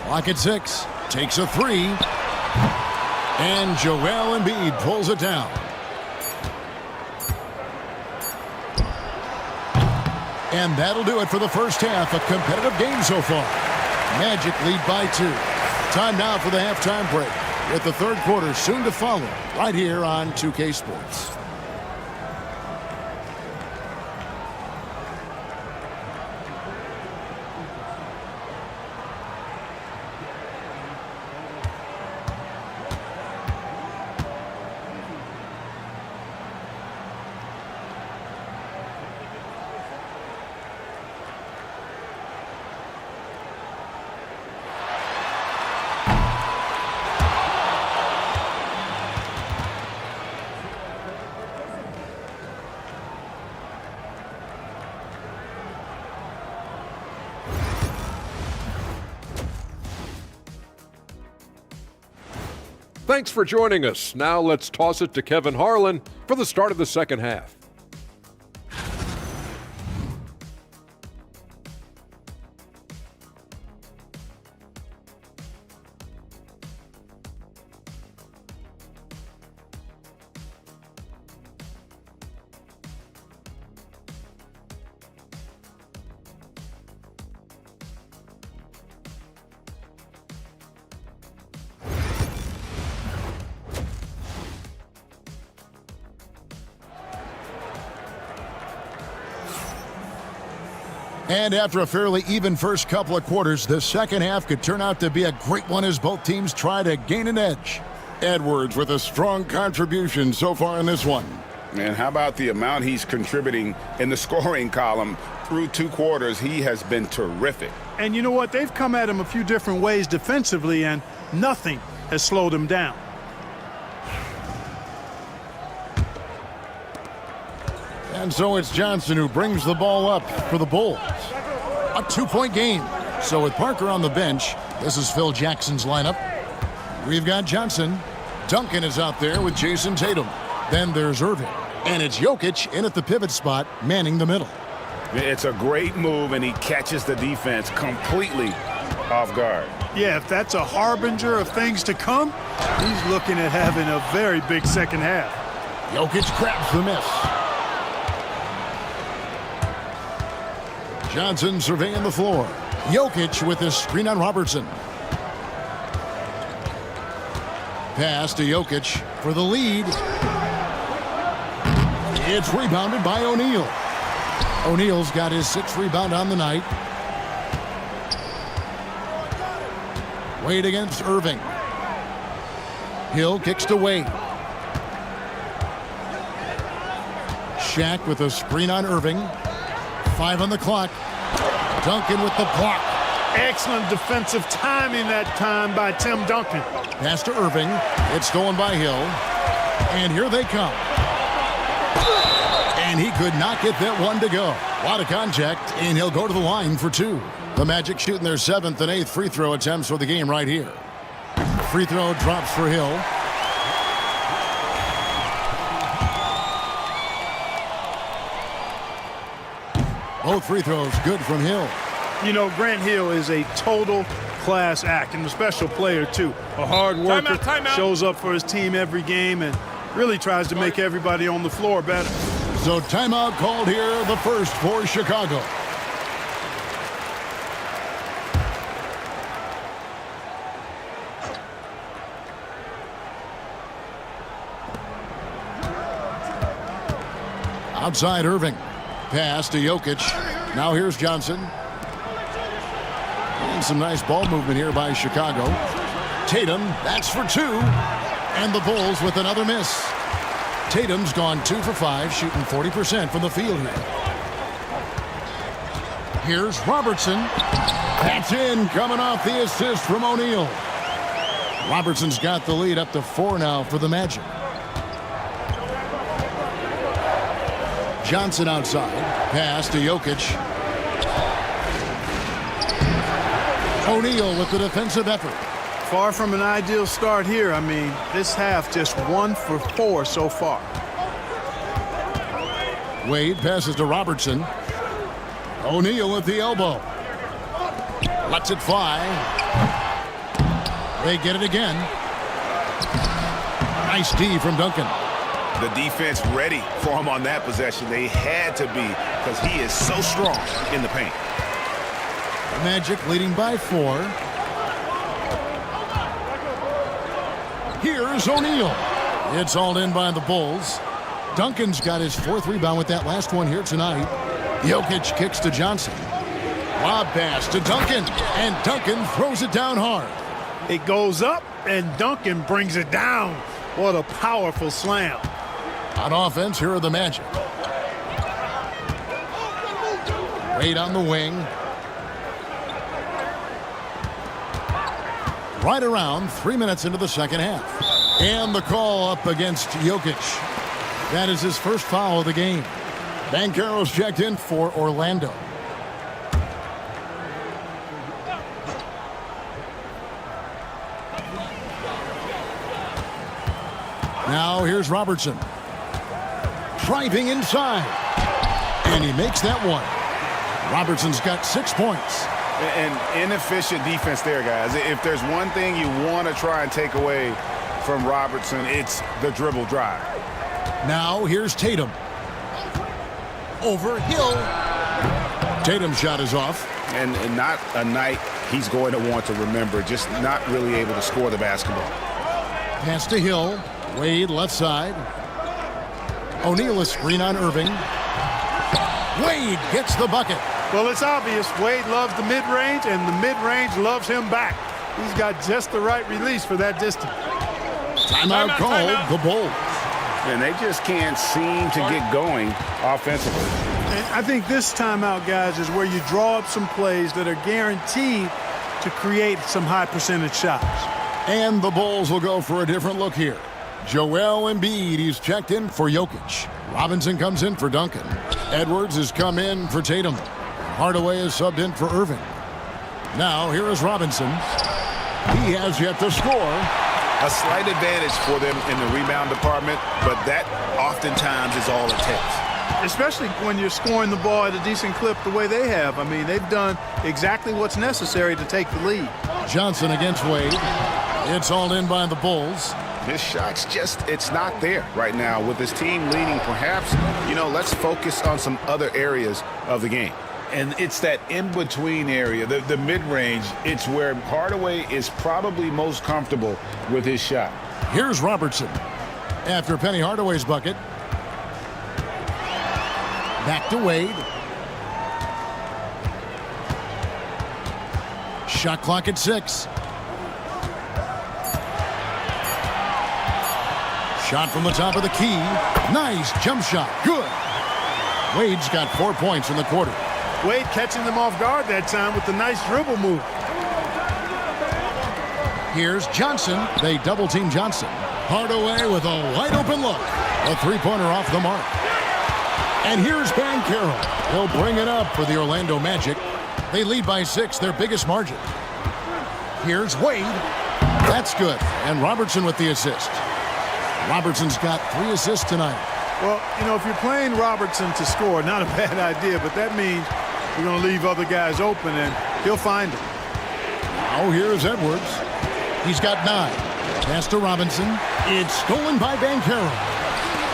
Clock at 6. Takes a 3. And Joel Embiid pulls it down. And that'll do it for the first half. A competitive game so far. Magic lead by 2. Time now for the halftime break, with the third quarter soon to follow right here on 2K Sports. Thanks for joining us. Now let's toss it to Kevin Harlan for the start of the second half. And after a fairly even first couple of quarters, the second half could turn out to be a great one as both teams try to gain an edge. Edwards with a strong contribution so far in this one. And how about the amount he's contributing in the scoring column through 2 quarters? He has been terrific. And you know what? They've come at him a few different ways defensively, and nothing has slowed him down. And so it's Johnson who brings the ball up for the Bulls. A 2-point game. So with Parker on the bench, this is Phil Jackson's lineup. We've got Johnson. Duncan is out there with Jason Tatum. Then there's Irving. And it's Jokic in at the pivot spot, manning the middle. It's a great move, and he catches the defense completely off guard. Yeah, if that's a harbinger of things to come, he's looking at having a very big second half. Jokic grabs the miss. Johnson surveying the floor. Jokic with his screen on Robertson. Pass to Jokic for the lead. It's rebounded by O'Neal. O'Neal's got his 6th rebound on the night. Wade against Irving. Hill kicks to Wade. Shaq with a screen on Irving. 5 on the clock. Duncan with the block. Excellent defensive timing that time by Tim Duncan. Pass to Irving. It's stolen by Hill. And here they come. And he could not get that one to go. A lot of contact, and he'll go to the line for 2. The Magic shooting their 7th and 8th free throw attempts for the game right here. Free throw drops for Hill. Both free throws good from Hill. You know, Grant Hill is a total class act and a special player, too. A hard worker, shows up for his team every game, and really tries to make everybody on the floor better. So timeout called here, the first for Chicago. Outside Irving. Pass to Jokic. Now here's Johnson. And some nice ball movement here by Chicago. Tatum, that's for 2. And the Bulls with another miss. Tatum's gone 2 for 5, shooting 40% from the field here. Here's Robertson. That's in, coming off the assist from O'Neal. Robertson's got the lead up to 4 now for the Magic. Johnson outside. Pass to Jokic. O'Neal with the defensive effort. Far from an ideal start here. I mean, this half just 1 for 4 so far. Wade passes to Robertson. O'Neal at the elbow. Lets it fly. They get it again. Nice D from Duncan. The defense ready for him on that possession. They had to be, because he is so strong in the paint. Magic leading by 4. Here's O'Neal. It's all in by the Bulls. Duncan's got his 4th rebound with that last one here tonight. Jokic kicks to Johnson. Lob pass to Duncan, and Duncan throws it down hard. It goes up, and Duncan brings it down. What a powerful slam. On offense, here are the Magic. Wade on the wing. Right around 3 minutes into the second half. And the call up against Jokic. That is his first foul of the game. Banchero's checked in for Orlando. Now here's Robertson. Driving inside. And he makes that one. Robertson's got 6 points. An inefficient defense there, guys. If there's one thing you want to try and take away from Robertson, it's the dribble drive. Now here's Tatum. Over Hill. Tatum's shot is off. And not a night he's going to want to remember, just not really able to score the basketball. Pass to Hill. Wade left side. O'Neal a screen on Irving. Wade gets the bucket. Well, it's obvious Wade loves the mid-range, and the mid-range loves him back. He's got just the right release for that distance. Timeout called, the Bulls. And they just can't seem to get going offensively. And I think this timeout, guys, is where you draw up some plays that are guaranteed to create some high percentage shots. And the Bulls will go for a different look here. Joel Embiid, he's checked in for Jokic. Robinson comes in for Duncan. Edwards has come in for Tatum. Hardaway is subbed in for Irving. Now here is Robinson. He has yet to score. A slight advantage for them in the rebound department, but that oftentimes is all it takes. Especially when you're scoring the ball at a decent clip the way they have. I mean, they've done exactly what's necessary to take the lead. Johnson against Wade. It's all in by the Bulls. His shot's just, it's not there right now. With his team leading, perhaps, let's focus on some other areas of the game. And it's that in-between area, the mid-range. It's where Hardaway is probably most comfortable with his shot. Here's Robertson. After Penny Hardaway's bucket. Back to Wade. Shot clock at 6. Shot from the top of the key. Nice jump shot. Good. Wade's got 4 points in the quarter. Wade catching them off guard that time with the nice dribble move. Here's Johnson. They double team Johnson. Hardaway with a wide open look. A three-pointer off the mark. And here's Banchero. He'll bring it up for the Orlando Magic. They lead by 6, their biggest margin. Here's Wade. That's good. And Robertson with the assist. Robertson's got 3 assists tonight. Well, if you're playing Robertson to score, not a bad idea, but that means you're going to leave other guys open, and he'll find them. Now here's Edwards. He's got 9. Pass to Robinson. It's stolen by Banchero.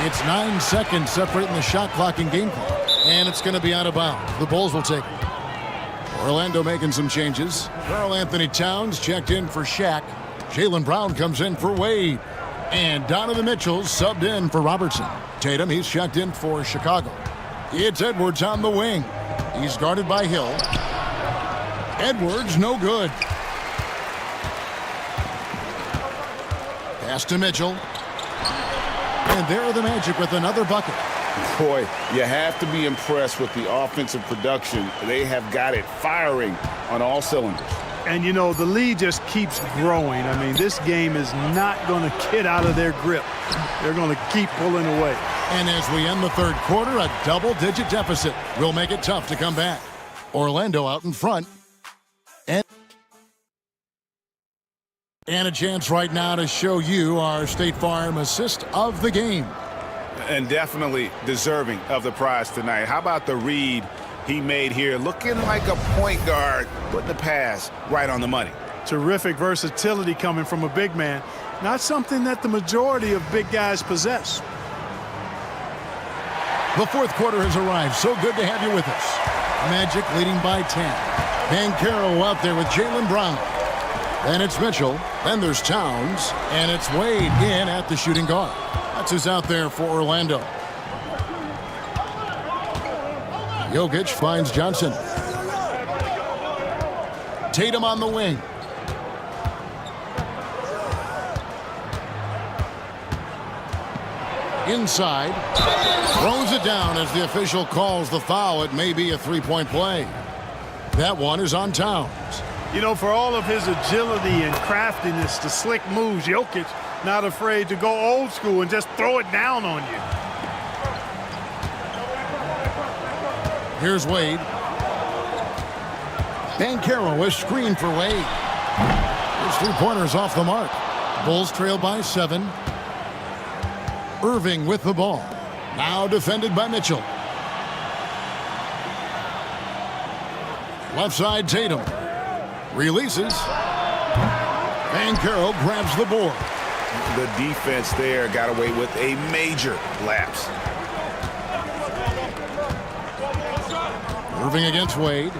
It's 9 seconds separating the shot clock and game clock. And it's going to be out of bounds. The Bulls will take it. Orlando making some changes. Karl Anthony Towns checked in for Shaq. Jaylen Brown comes in for Wade. And Donovan Mitchell subbed in for Robertson. Tatum, he's checked in for Chicago. It's Edwards on the wing. He's guarded by Hill. Edwards, no good. Pass to Mitchell. And there are the Magic with another bucket. Boy, you have to be impressed with the offensive production. They have got it firing on all cylinders. And, you know, the lead just keeps growing. I mean, this game is not going to get out of their grip. They're going to keep pulling away. And as we end the third quarter, a double-digit deficit will make it tough to come back. Orlando out in front. And a chance right now to show you our State Farm assist of the game. And definitely deserving of the prize tonight. How about the read he made here? Looking like a point guard, putting the pass right on the money. Terrific versatility coming from a big man. Not something that the majority of big guys possess. The fourth quarter has arrived. So good to have you with us. Magic leading by 10. Banchero out there with Jaylen Brown. Then it's Mitchell. Then there's Towns. And it's Wade in at the shooting guard. That's who's out there for Orlando. Jokic finds Johnson. Tatum on the wing. Inside. Throws it down as the official calls the foul. It may be a three-point play. That one is on Towns. You know, for all of his agility and craftiness, the slick moves, Jokic not afraid to go old school and just throw it down on you. Here's Wade. Banchero is screened for Wade. His three-pointers off the mark. Bulls trail by 7. Irving with the ball. Now defended by Mitchell. Left side Tatum. Releases. Banchero grabs the board. The defense there got away with a major lapse. Irving against Wade.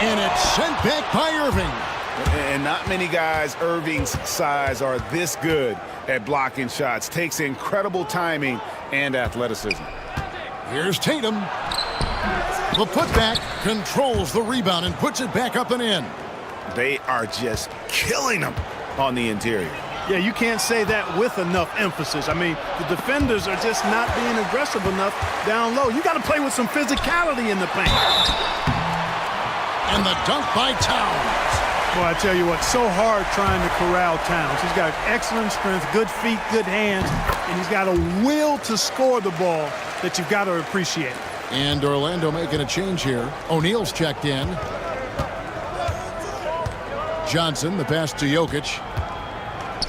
And it's sent back by Irving. And not many guys Irving's size are this good at blocking shots. Takes incredible timing and athleticism. Here's Tatum. The putback controls the rebound and puts it back up and in. They are just killing them on the interior. Yeah, you can't say that with enough emphasis. I mean, the defenders are just not being aggressive enough down low. You got to play with some physicality in the paint. And the dunk by Towns. Well, I tell you what, so hard trying to corral Towns. He's got excellent strength, good feet, good hands, and he's got a will to score the ball that you've got to appreciate. And Orlando making a change here. O'Neal's checked in. Johnson, the pass to Jokic.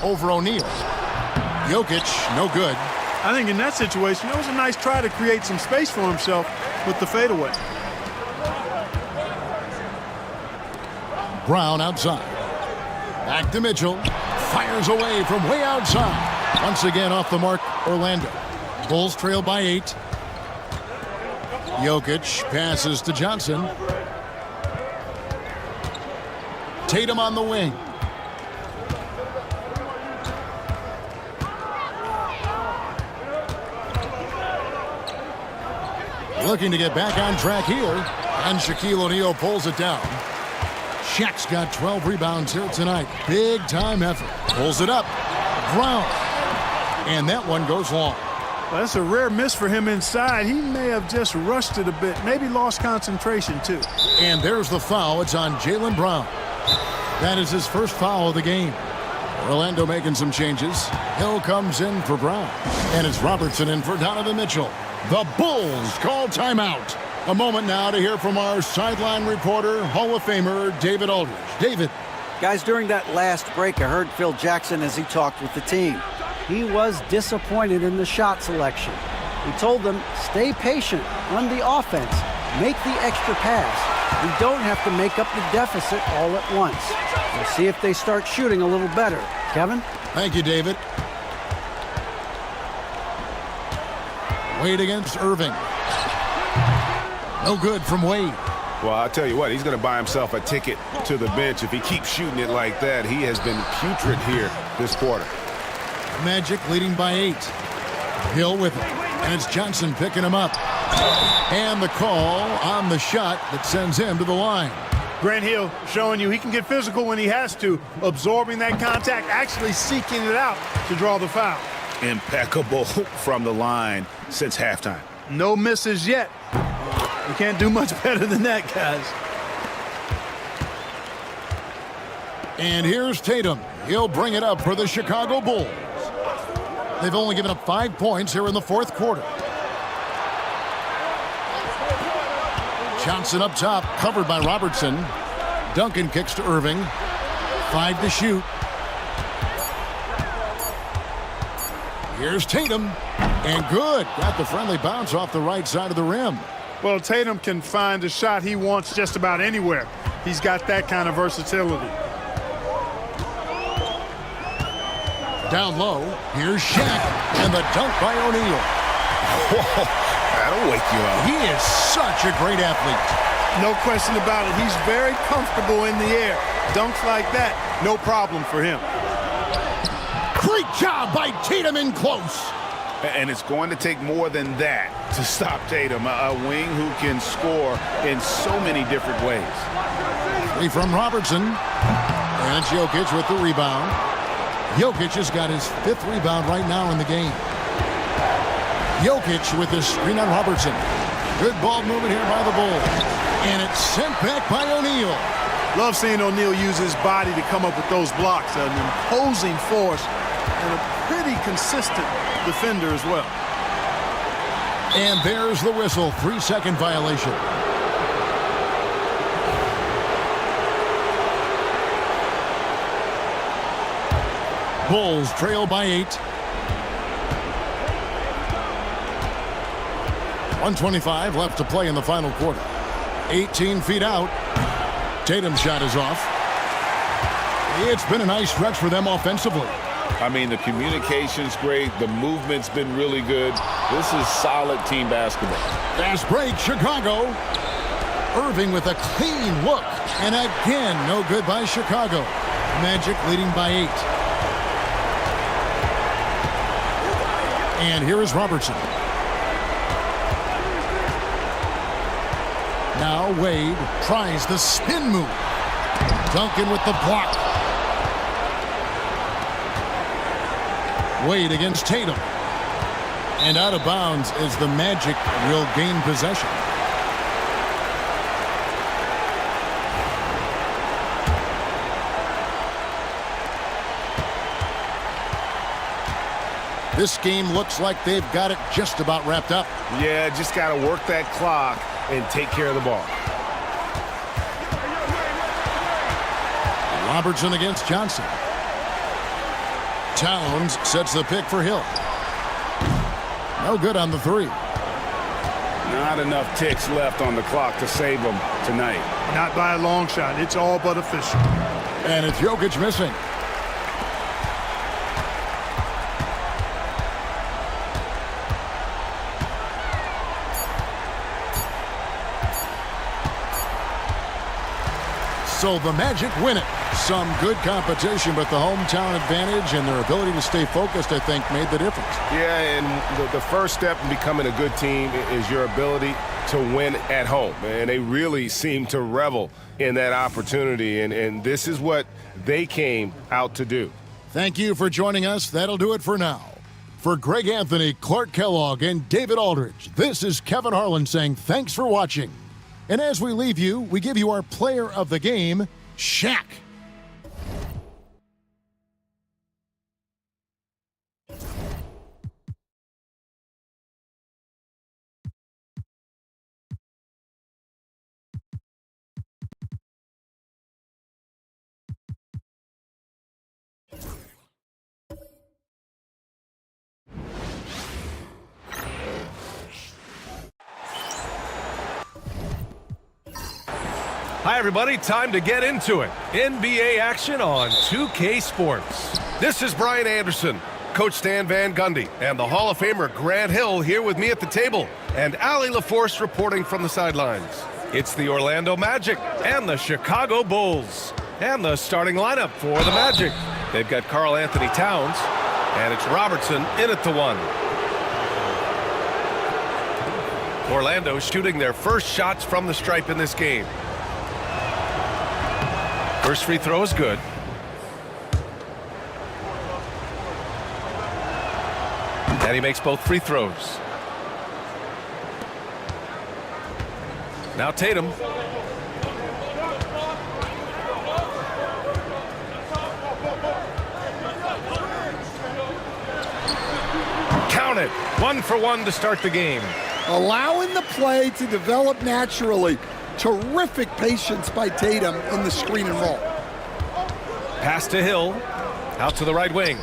Over O'Neal. Jokic, no good. I think in that situation, it was a nice try to create some space for himself with the fadeaway. Brown outside. Back to Mitchell. Fires away from way outside. Once again off the mark, Orlando. Bulls trail by 8. Jokic passes to Johnson. Tatum on the wing. Looking to get back on track here. And Shaquille O'Neal pulls it down. Shaq's got 12 rebounds here tonight. Big time effort. Pulls it up. Brown. And that one goes long. Well, that's a rare miss for him inside. He may have just rushed it a bit. Maybe lost concentration, too. And there's the foul. It's on Jaylen Brown. That is his first foul of the game. Orlando making some changes. Hill comes in for Brown. And it's Robertson in for Donovan Mitchell. The Bulls call timeout. A moment now to hear from our sideline reporter, Hall of Famer David Aldridge. David. Guys, during that last break, I heard Phil Jackson as he talked with the team. He was disappointed in the shot selection. He told them, stay patient on the offense. Make the extra pass. We don't have to make up the deficit all at once. We'll see if they start shooting a little better. Kevin? Thank you, David. Wade against Irving. No good from Wade. Well, I'll tell you what, he's going to buy himself a ticket to the bench if he keeps shooting it like that. He has been putrid here this quarter. Magic leading by 8. Hill with it. And it's Johnson picking him up. And the call on the shot that sends him to the line. Grant Hill showing you he can get physical when he has to, absorbing that contact, actually seeking it out to draw the foul. Impeccable from the line since halftime. No misses yet. You can't do much better than that, guys. And here's Tatum. He'll bring it up for the Chicago Bulls. They've only given up 5 points here in the fourth quarter. Johnson up top, covered by Robertson. Duncan kicks to Irving. 5 to shoot. Here's Tatum. And good. Got the friendly bounce off the right side of the rim. Well, Tatum can find a shot he wants just about anywhere. He's got that kind of versatility. Down low, here's Shaq, and the dunk by O'Neal. That'll wake you up. He is such a great athlete. No question about it. He's very comfortable in the air. Dunks like that, no problem for him. Great job by Tatum in close. And it's going to take more than that to stop Tatum, a wing who can score in so many different ways. 3 from Robertson. And it's Jokic with the rebound. Jokic has got his 5th rebound right now in the game. Jokic with the screen on Robertson. Good ball movement here by the Bulls. And it's sent back by O'Neal. Love seeing O'Neal use his body to come up with those blocks. An imposing force and a pretty consistent defender as well. And there's the whistle. 3-second violation. Bulls trail by 8. 1:25 left to play in the final quarter. 18 feet out. Tatum's shot is off. It's been a nice stretch for them offensively. I mean, the communication's great. The movement's been really good. This is solid team basketball. Fast break, Chicago. Irving with a clean look. And again, no good by Chicago. Magic leading by 8. And here is Robertson. Now Wade tries the spin move. Duncan with the block. Wade against Tatum. And out of bounds as the Magic will gain possession. This game looks like they've got it just about wrapped up. Yeah, just got to work that clock and take care of the ball. Robertson against Johnson. Towns sets the pick for Hill. No good on the 3. Not enough ticks left on the clock to save them tonight. Not by a long shot. It's all but official. And it's Jokic missing. So the Magic win it. Some good competition, but the hometown advantage and their ability to stay focused, I think, made the difference. Yeah, and the first step in becoming a good team is your ability to win at home. And they really seem to revel in that opportunity, and this is what they came out to do. Thank you for joining us. That'll do it for now. For Greg Anthony, Clark Kellogg, and David Aldridge, this is Kevin Harlan saying thanks for watching. And as we leave you, we give you our player of the game, Shaq. Hi, everybody. Time to get into it. NBA action on 2K Sports. This is Brian Anderson, Coach Stan Van Gundy, and the Hall of Famer Grant Hill here with me at the table, and Allie LaForce reporting from the sidelines. It's the Orlando Magic and the Chicago Bulls. And the starting lineup for the Magic. They've got Karl Anthony Towns, and it's Robertson in at the 1. Orlando shooting their first shots from the stripe in this game. First free throw is good. And he makes both free throws. Now Tatum. Count it. 1 for 1 to start the game. Allowing the play to develop naturally. Terrific patience by Tatum in the screen and roll. Pass to Hill. Out to the right wing.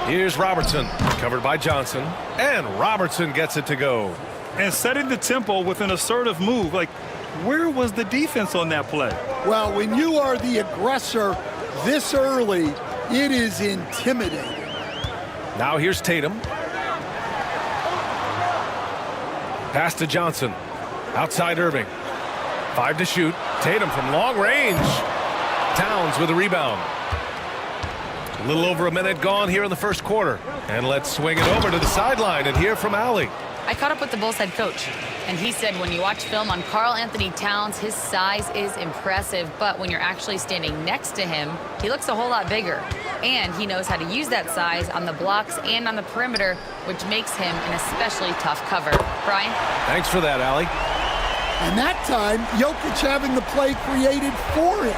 Here's Robertson, covered by Johnson, and Robertson gets it to go. And setting the tempo with an assertive move. Like, where was the defense on that play? Well, when you are the aggressor this early, it is intimidating. Now here's Tatum. Pass to Johnson. Outside Irving. 5 to shoot. Tatum from long range. Towns with a rebound. A little over a minute gone here in the first quarter. And let's swing it over to the sideline and hear from Allie. I caught up with the Bulls head coach, and he said when you watch film on Karl Anthony Towns, his size is impressive, but when you're actually standing next to him, he looks a whole lot bigger. And he knows how to use that size on the blocks and on the perimeter, which makes him an especially tough cover. Brian? Thanks for that, Allie. And that time, Jokic having the play created for him,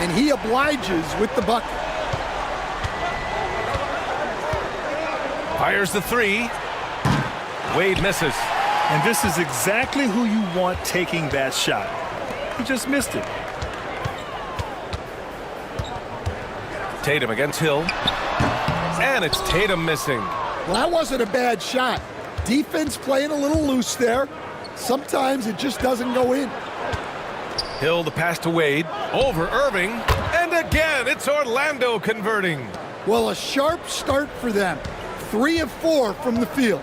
and he obliges with the bucket. Fires the 3. Wade misses. And this is exactly who you want taking that shot. He just missed it. Tatum against Hill. And it's Tatum missing. Well, that wasn't a bad shot. Defense playing a little loose there. Sometimes it just doesn't go in. Hill the pass to Wade. Over Irving. And again, it's Orlando converting. Well, a sharp start for them. 3 of 4 from the field.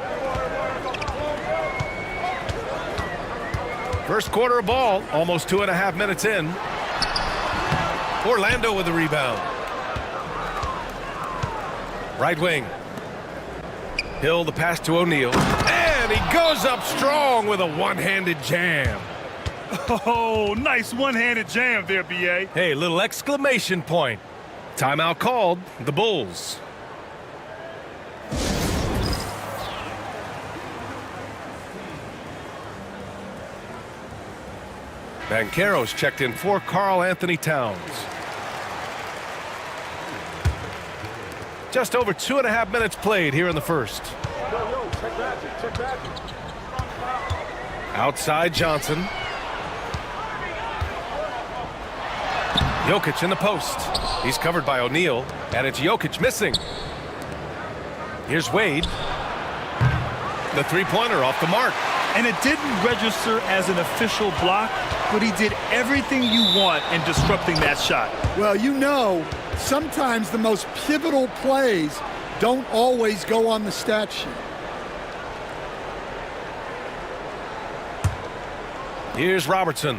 First quarter of ball, almost 2.5 minutes in. Orlando with the rebound. Right wing. Hill the pass to O'Neal. And he goes up strong with a one-handed jam. Oh, nice one-handed jam there, B.A. Hey, little exclamation point. Timeout called, the Bulls. Banchero's checked in for Karl Anthony Towns. Just over 2.5 minutes played here in the first. Outside Johnson. Jokic in the post. He's covered by O'Neal, and it's Jokic missing. Here's Wade. The three-pointer off the mark. And it didn't register as an official block, but he did everything you want in disrupting that shot. Well, you know, sometimes the most pivotal plays don't always go on the stat sheet. Here's Robertson.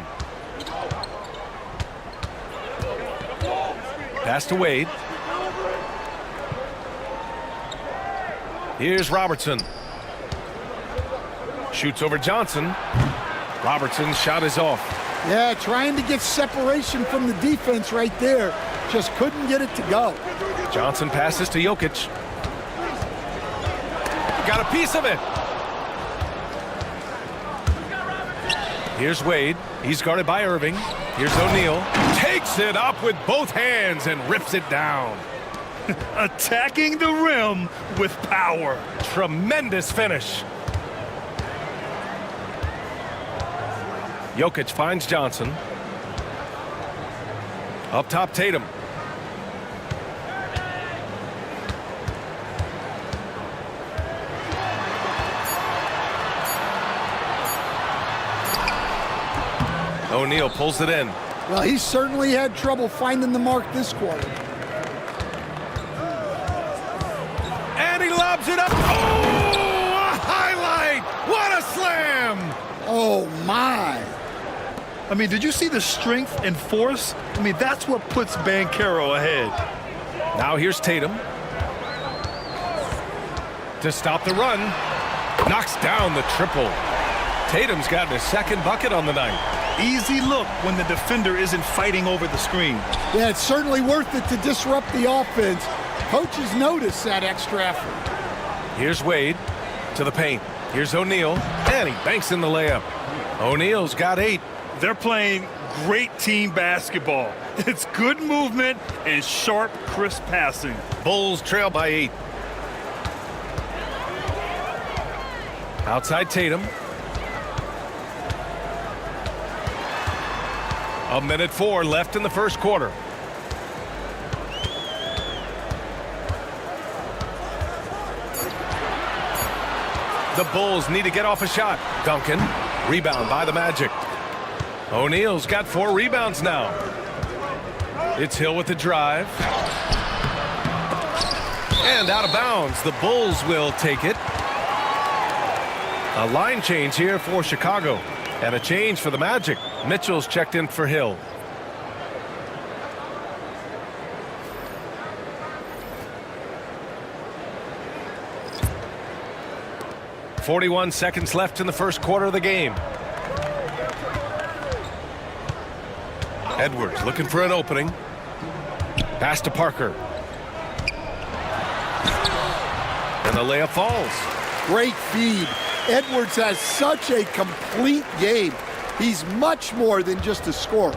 Pass to Wade. Here's Robertson. Shoots over Johnson. Robertson's shot is off. Yeah, trying to get separation from the defense right there. Just couldn't get it to go. Johnson passes to Jokic. Got a piece of it. Here's Wade. He's guarded by Irving. Here's O'Neal. Takes it up with both hands and rips it down. Attacking the rim with power. Tremendous finish. Jokic finds Johnson. Up top, Tatum. O'Neal pulls it in. Well, he certainly had trouble finding the mark this quarter. And he lobs it up. Oh, a highlight. What a slam. Oh, my. I mean, did you see the strength and force? I mean, that's what puts Banchero ahead. Now here's Tatum. to stop the run. Knocks down the triple. Tatum's gotten his second bucket on the night. Easy look when the defender isn't fighting over the screen. Yeah, it's certainly worth it to disrupt the offense. Coaches notice that extra effort. Here's Wade to the paint. Here's O'Neal, and he banks in the layup. O'Neal's got 8. They're playing great team basketball. It's good movement and sharp, crisp passing. Bulls trail by 8. Outside Tatum. 1:04 left in the first quarter. The Bulls need to get off a shot. Duncan, rebound by the Magic. O'Neal's got 4 rebounds now. It's Hill with the drive. And out of bounds. The Bulls will take it. A line change here for Chicago. And a change for the Magic. Mitchell's checked in for Hill. .41 seconds left in the first quarter of the game. Edwards looking for an opening. Pass to Parker. And the layup falls. Great feed. Edwards has such a complete game. He's much more than just a scorer.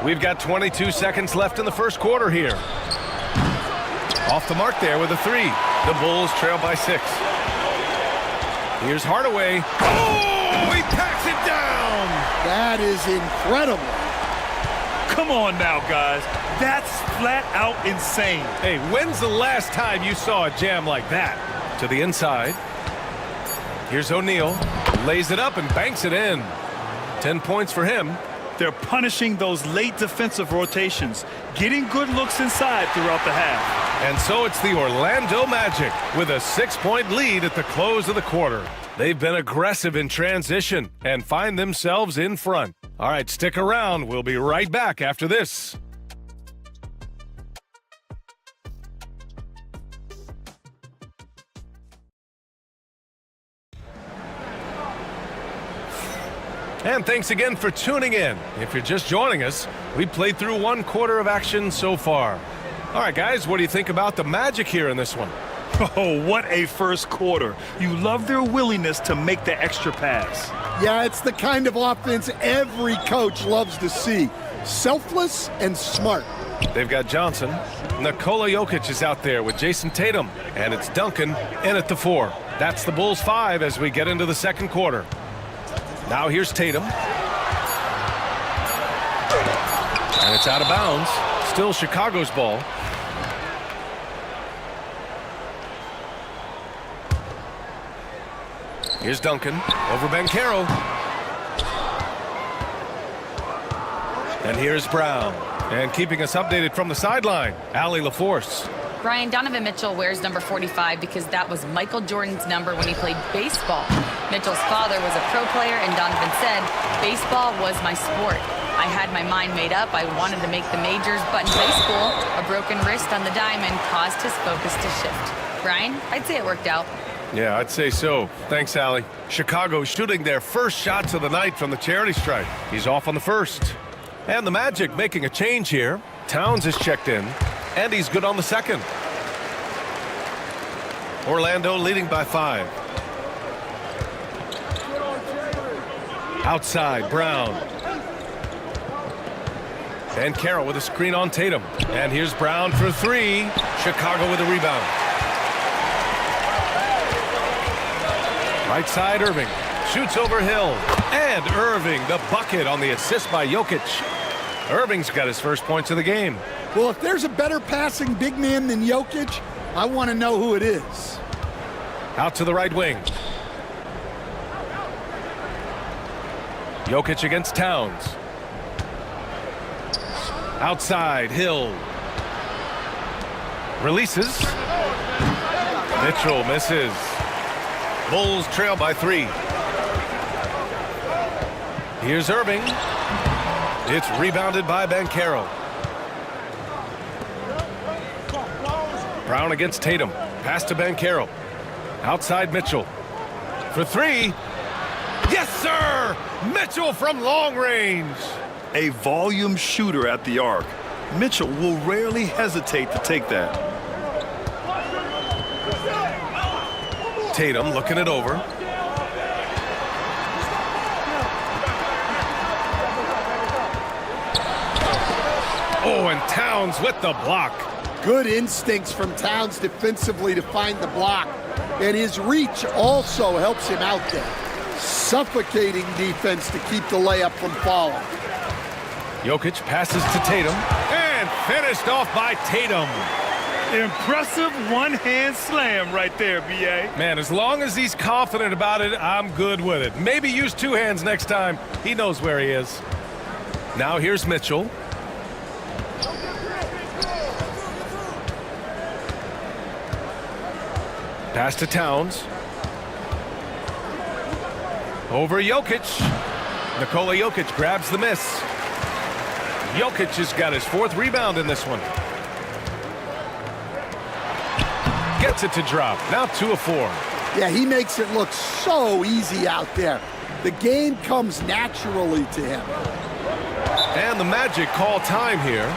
We've got 22 seconds left in the first quarter here. Off the mark there with a 3. The Bulls trail by 6. Here's Hardaway. Oh, he packs it down. That is incredible. Come on now, guys. That's flat out insane. Hey, when's the last time you saw a jam like that? To the inside. Here's O'Neal. Lays it up and banks it in. 10 points for him. They're punishing those late defensive rotations, getting good looks inside throughout the half. And so it's the Orlando Magic with a 6-point lead at the close of the quarter. They've been aggressive in transition and find themselves in front. All right, stick around. We'll be right back after this. And thanks again for tuning in. If you're just joining us, we played through 1 quarter of action so far. All right, guys, what do you think about the Magic here in this one? Oh, what a first quarter. You love their willingness to make the extra pass. Yeah, it's the kind of offense every coach loves to see. Selfless and smart. They've got Johnson. Nikola Jokic is out there with Jason Tatum. And it's Duncan in at the 4. That's the Bulls 5 as we get into the second quarter. Now here's Tatum. And it's out of bounds. Still Chicago's ball. Here's Duncan over Banchero. And here's Brown. And keeping us updated from the sideline, Allie LaForce. Brian, Donovan Mitchell wears number 45 because that was Michael Jordan's number when he played baseball. Mitchell's father was a pro player, and Donovan said, "Baseball was my sport. I had my mind made up. I wanted to make the majors, but in high school, a broken wrist on the diamond caused his focus to shift." Brian, I'd say it worked out. Yeah, I'd say so. Thanks, Allie. Chicago shooting their first shots of the night from the charity stripe. He's off on the first. And the Magic making a change here. Towns is checked in, and he's good on the second. Orlando leading by 5. Outside, Brown. And Carroll with a screen on Tatum. And here's Brown for 3. Chicago with a rebound. Right side, Irving. Shoots over Hill. And Irving, the bucket on the assist by Jokic. Irving's got his first points of the game. Well, if there's a better passing big man than Jokic, I want to know who it is. Out to the right wing. Jokic against Towns. Outside, Hill. Releases. Mitchell misses. Bulls trail by 3. Here's Irving. It's rebounded by Banchero. Brown against Tatum. Pass to Banchero. Outside Mitchell. For three. Yes, sir! Mitchell from long range. A volume shooter at the arc. Mitchell will rarely hesitate to take that. Tatum looking it over. Oh, and Towns with the block. Good instincts from Towns defensively to find the block. And his reach also helps him out there. Suffocating defense to keep the layup from falling. Jokic passes to Tatum and finished off by Tatum. Impressive one-hand slam right there, B.A. Man, as long as he's confident about it, I'm good with it. Maybe use two hands next time. He knows where he is. Now here's Mitchell. Pass to Towns. Over Jokic. Nikola Jokic grabs the miss. Jokic has got his 4th rebound in this one. Gets it to drop. Now 2 of 4. Yeah, he makes it look so easy out there. The game comes naturally to him. And the Magic call time here.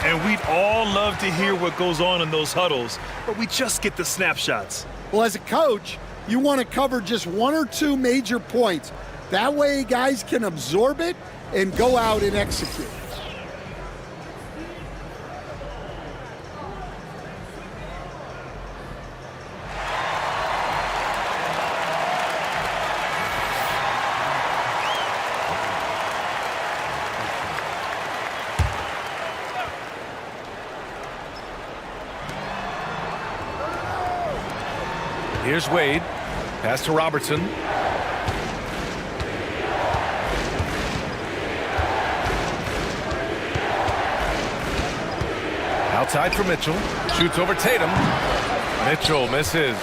And we'd all love to hear what goes on in those huddles, but we just get the snapshots. Well, as a coach, you want to cover just 1 or 2 major points. That way guys can absorb it and go out and execute. Here's Wade. Pass to Robertson. Outside for Mitchell. Shoots over Tatum. Mitchell misses.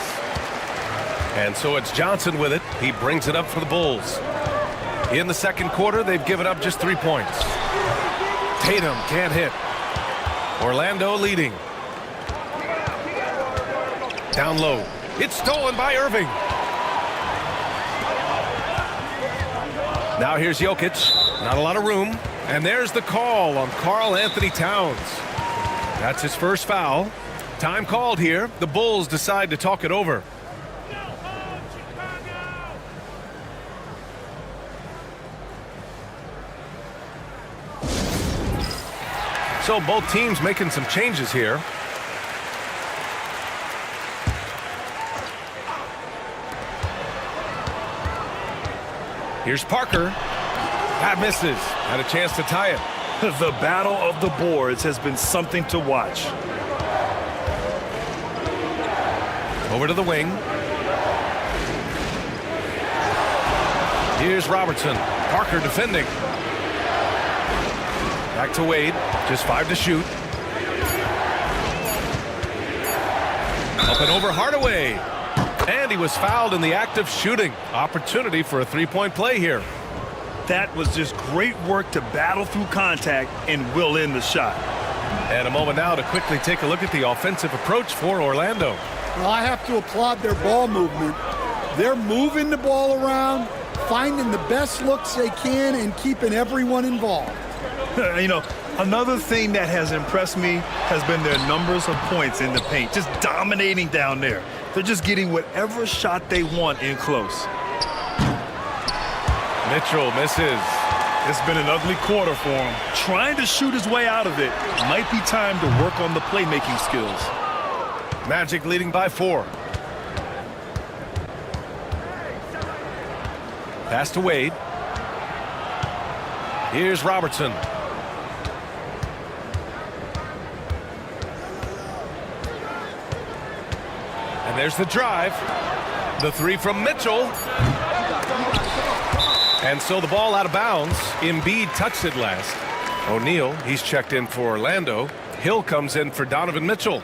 And so it's Johnson with it. He brings it up for the Bulls. In the second quarter, they've given up just 3 points. Tatum can't hit. Orlando leading. Down low. It's stolen by Irving. Now here's Jokic. Not a lot of room. And there's the call on Karl Anthony Towns. That's his first foul. Time called here. The Bulls decide to talk it over. So both teams making some changes here. Here's Parker. That misses. Had a chance to tie it. The battle of the boards has been something to watch. Over to the wing. Here's Robertson. Parker defending. Back to Wade. Just 5 to shoot. Up and over Hardaway. And he was fouled in the act of shooting. Opportunity for a 3-point play here. That was just great work to battle through contact and will in the shot. And a moment now to quickly take a look at the offensive approach for Orlando. Well, I have to applaud their ball movement. They're moving the ball around, finding the best looks they can, and keeping everyone involved. You know, another thing that has impressed me has been their numbers of points in the paint, just dominating down there. They're just getting whatever shot they want in close. Mitchell misses. It's been an ugly quarter for him. Trying to shoot his way out of it. Might be time to work on the playmaking skills. Magic leading by 4. Pass to Wade. Here's Robertson. And there's the drive. The 3 from Mitchell. And so the ball out of bounds. Embiid touched it last. O'Neal, he's checked in for Orlando. Hill comes in for Donovan Mitchell.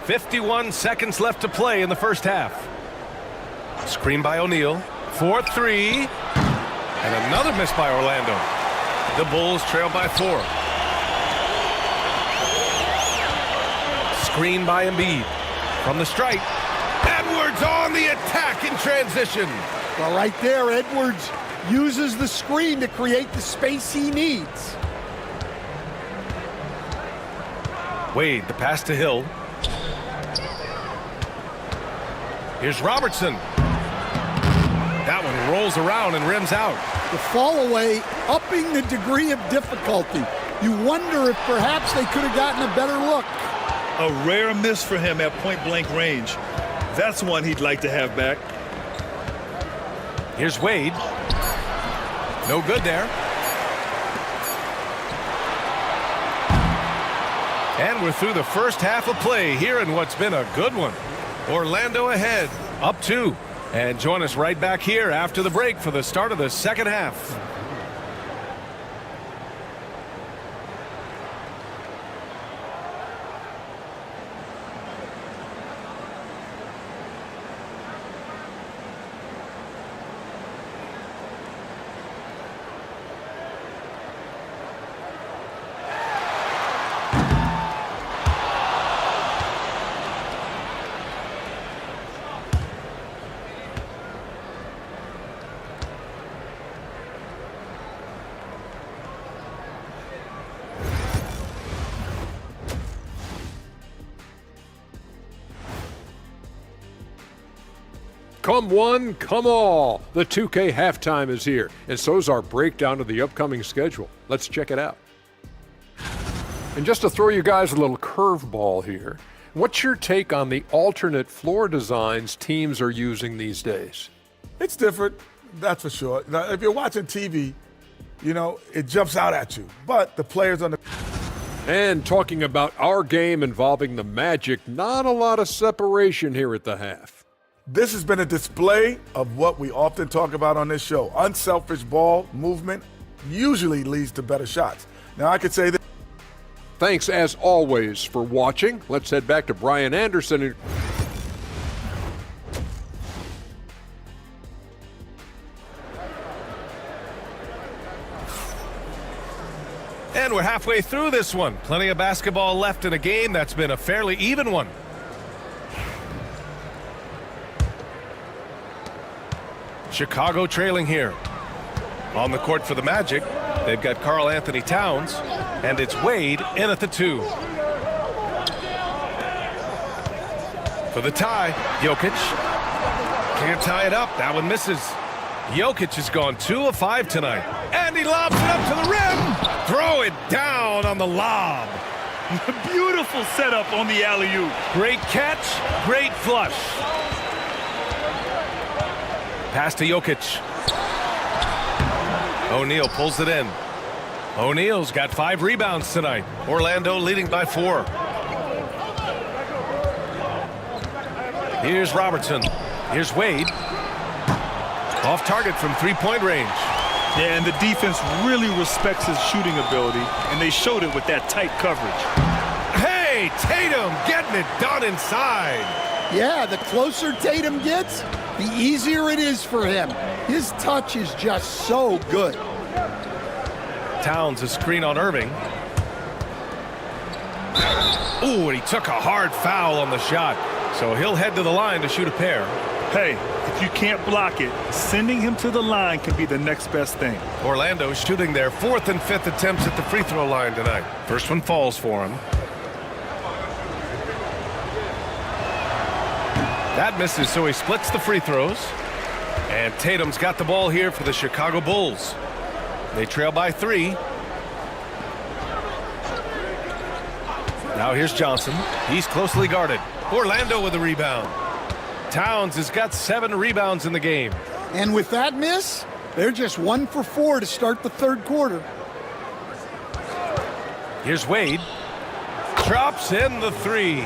"51 seconds left to play in the first half." Screen by O'Neal. 4-3. And another miss by Orlando. The Bulls trail by 4. Screen by Embiid. From the stripe. Edwards on the attack in transition. Well, right there, Edwards uses the screen to create the space he needs. Wade, the pass to Hill. Here's Robertson. That one rolls around and rims out. The fall away, upping the degree of difficulty. You wonder if perhaps they could have gotten a better look. A rare miss for him at point-blank range. That's one he'd like to have back. Here's Wade. No good there. And we're through the first half of play here in what's been a good one. Orlando ahead, up 2. And join us right back here after the break for the start of the second half. Come one, come all. The 2K halftime is here, and so's our breakdown of the upcoming schedule. Let's check it out. And just to throw you guys a little curveball here, what's your take on the alternate floor designs teams are using these days? It's different, that's for sure. Now, if you're watching TV, you know, it jumps out at you. But the players on the... And talking about our game involving the Magic, not a lot of separation here at the half. This has been a display of what we often talk about on this show. Unselfish ball movement usually leads to better shots. Now, I could say that. Thanks, as always, for watching. Let's head back to Brian Anderson. And we're halfway through this one. Plenty of basketball left in a game that's been a fairly even one. Chicago trailing here. On the court for the Magic, they've got Karl Anthony Towns, and it's Wade in at the 2. For the tie, Jokic. Can't tie it up. That one misses. Jokic has gone 2 of 5 tonight. And he lobs it up to the rim. Throw it down on the lob. Beautiful setup on the alley-oop. Great catch, great flush. Pass to Jokic. O'Neal pulls it in. O'Neal's got 5 rebounds tonight. Orlando leading by 4. Here's Robertson. Here's Wade. Off target from 3-point range. Yeah, and the defense really respects his shooting ability, and they showed it with that tight coverage. Hey, Tatum getting it done inside. Yeah, the closer Tatum gets, the easier it is for him. His touch is just so good. Towns a screen on Irving. Ooh, and he took a hard foul on the shot. So he'll head to the line to shoot a pair. Hey, if you can't block it, sending him to the line can be the next best thing. Orlando shooting their 4th and 5th attempts at the free throw line tonight. First one falls for him. That misses, so he splits the free throws. And Tatum's got the ball here for the Chicago Bulls. They trail by 3. Now here's Johnson. He's closely guarded. Orlando with a rebound. Towns has got 7 rebounds in the game. And with that miss, they're just 1 for 4 to start the third quarter. Here's Wade. Drops in the 3.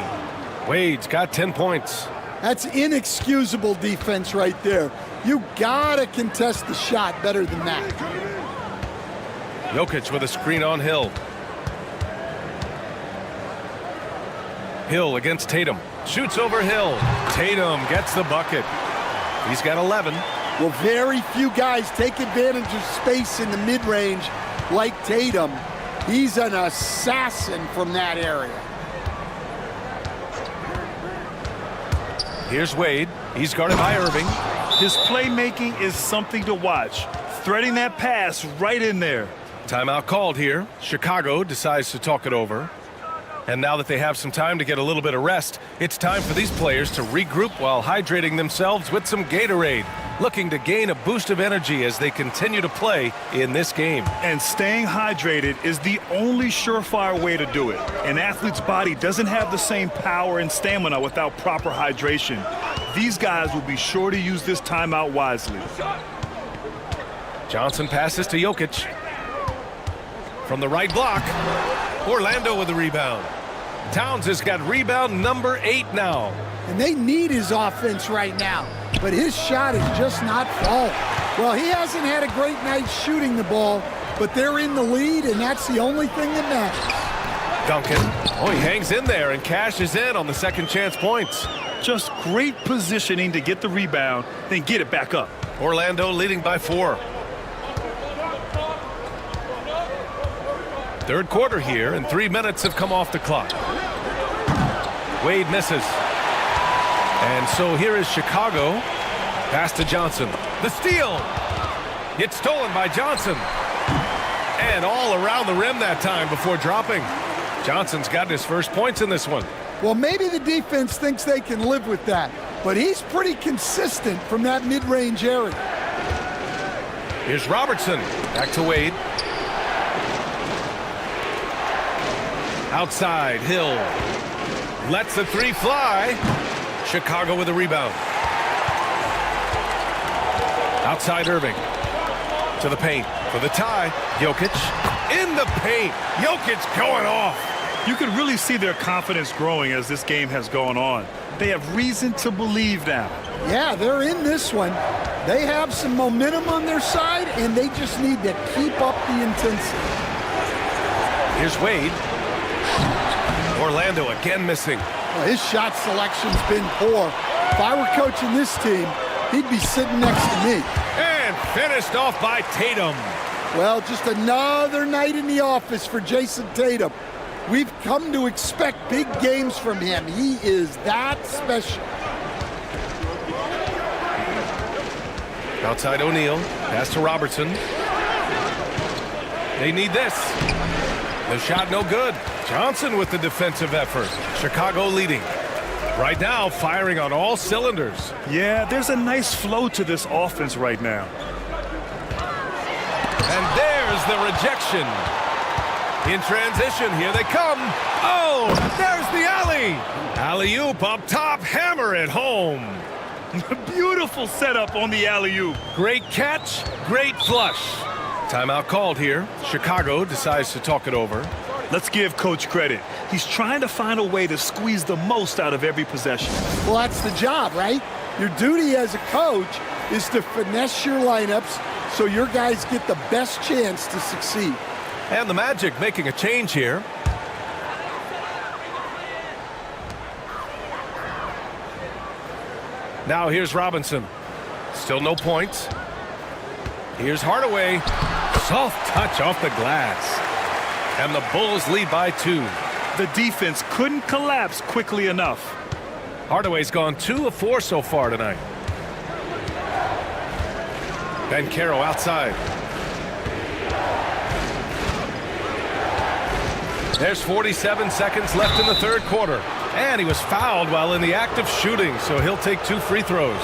Wade's got 10 points. That's inexcusable defense right there. You gotta contest the shot better than that. Jokic with a screen on Hill. Hill against Tatum. Shoots over Hill. Tatum gets the bucket. He's got 11. Well, very few guys take advantage of space in the mid-range like Tatum. He's an assassin from that area. Here's Wade. He's guarded by Irving. His playmaking is something to watch. Threading that pass right in there. Timeout called here. Chicago decides to talk it over. And now that they have some time to get a little bit of rest, it's time for these players to regroup while hydrating themselves with some Gatorade, looking to gain a boost of energy as they continue to play in this game. And staying hydrated is the only surefire way to do it. An athlete's body doesn't have the same power and stamina without proper hydration. These guys will be sure to use this timeout wisely. Johnson passes to Jokic. From the right block, Orlando with the rebound. Towns has got rebound number 8 now. And they need his offense right now, but his shot is just not falling. Well, he hasn't had a great night shooting the ball, but they're in the lead, and that's the only thing that matters. Duncan, oh, he hangs in there and cashes in on the second chance points. Just great positioning to get the rebound, then get it back up. Orlando leading by 4. Third quarter here, and 3 minutes have come off the clock. Wade misses. And so here is Chicago. Pass to Johnson. The steal. It's stolen by Johnson. And all around the rim that time before dropping. Johnson's got his first points in this one. Well, maybe the defense thinks they can live with that, but he's pretty consistent from that mid-range area. Here's Robertson. Back to Wade. Outside, Hill lets the 3 fly. Chicago with a rebound. Outside Irving. To the paint for the tie. Jokic in the paint. Jokic going off. You can really see their confidence growing as this game has gone on. They have reason to believe now. Yeah, they're in this one. They have some momentum on their side, and they just need to keep up the intensity. Here's Wade. Orlando again missing. Well, his shot selection's been poor. If I were coaching this team, he'd be sitting next to me. And finished off by Tatum. Well, just another night in the office for Jason Tatum. We've come to expect big games from him. He is that special. Outside O'Neal. Pass to Robertson. They need this. The shot no good. Johnson with the defensive effort. Chicago leading. Right now, firing on all cylinders. Yeah, there's a nice flow to this offense right now. And there's the rejection. In transition, here they come. Oh, there's the alley. Alley-oop up top, hammer it home. Beautiful setup on the alley-oop. Great catch, great flush. Timeout called here. Chicago decides to talk it over. Let's give Coach credit. He's trying to find a way to squeeze the most out of every possession. Well, that's the job, right? Your duty as a coach is to finesse your lineups so your guys get the best chance to succeed. And the Magic making a change here. Now here's Robinson. Still no points. Here's Hardaway. Soft touch off the glass. And the Bulls lead by 2. The defense couldn't collapse quickly enough. Hardaway's gone 2 of 4 so far tonight. Banchero outside. There's 47 seconds left in the third quarter. And he was fouled while in the act of shooting, so he'll take 2 free throws.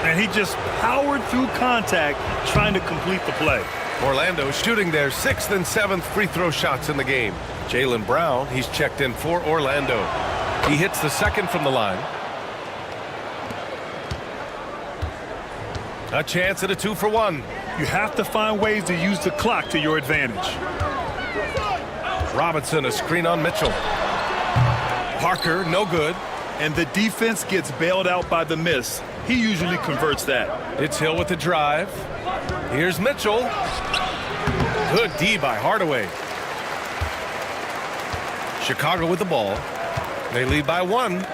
And he just powered through contact trying to complete the play. Orlando shooting their 6th and 7th free throw shots in the game. Jaylen Brown, he's checked in for Orlando. He hits the second from the line. A chance at a 2-for-1. You have to find ways to use the clock to your advantage. Robinson, a screen on Mitchell. Parker, no good. And the defense gets bailed out by the miss. He usually converts that. It's Hill with the drive. Here's Mitchell. Good D by Hardaway. Chicago with the ball. They lead by 1.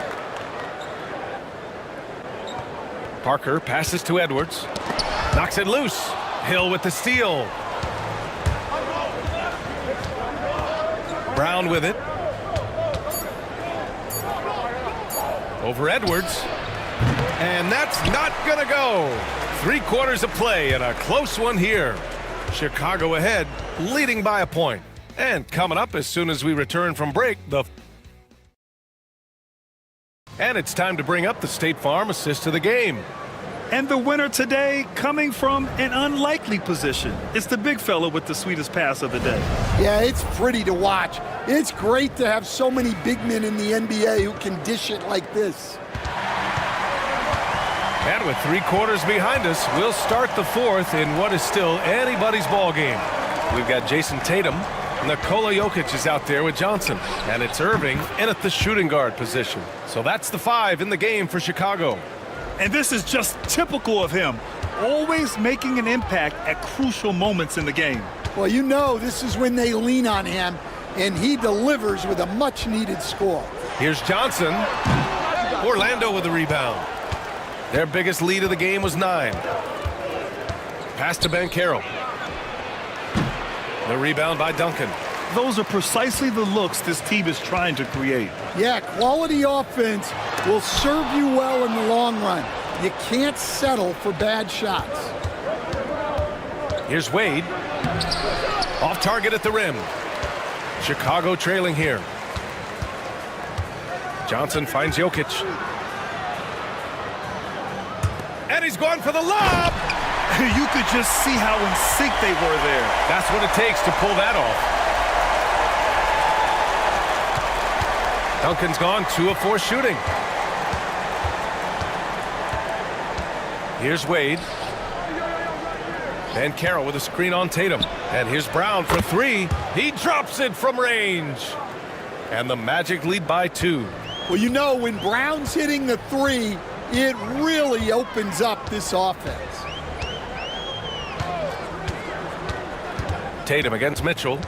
Parker passes to Edwards. Knocks it loose. Hill with the steal. Brown with it. Over Edwards. And that's not going to go. 3/4 of play and a close one here. Chicago ahead, leading by a point. And coming up as soon as we return from break, and it's time to bring up the State Farm assist of the game. And the winner today coming from an unlikely position. It's the big fella with the sweetest pass of the day. Yeah, it's pretty to watch. It's great to have so many big men in the NBA who can dish it like this. And with 3/4 behind us, we'll start the fourth in what is still anybody's ball game. We've got Jason Tatum. Nikola Jokic is out there with Johnson. And it's Irving in at the shooting guard position. So that's the 5 in the game for Chicago. And this is just typical of him, always making an impact at crucial moments in the game. Well, you know this is when they lean on him, and he delivers with a much-needed score. Here's Johnson. Orlando with the rebound. Their biggest lead of the game was 9. Pass to Banchero. The rebound by Duncan. Those are precisely the looks this team is trying to create. Yeah, quality offense will serve you well in the long run. You can't settle for bad shots. Here's Wade. Off target at the rim. Chicago trailing here. Johnson finds Jokic. And he's going for the lob. You could just see how in sync they were there. That's what it takes to pull that off. Duncan's gone 2 of 4 shooting. Here's Wade. Banchero with a screen on Tatum. And here's Brown for 3. He drops it from range. And the Magic lead by 2. Well, you know, when Brown's hitting the 3, it really opens up this offense. Tatum against Mitchell.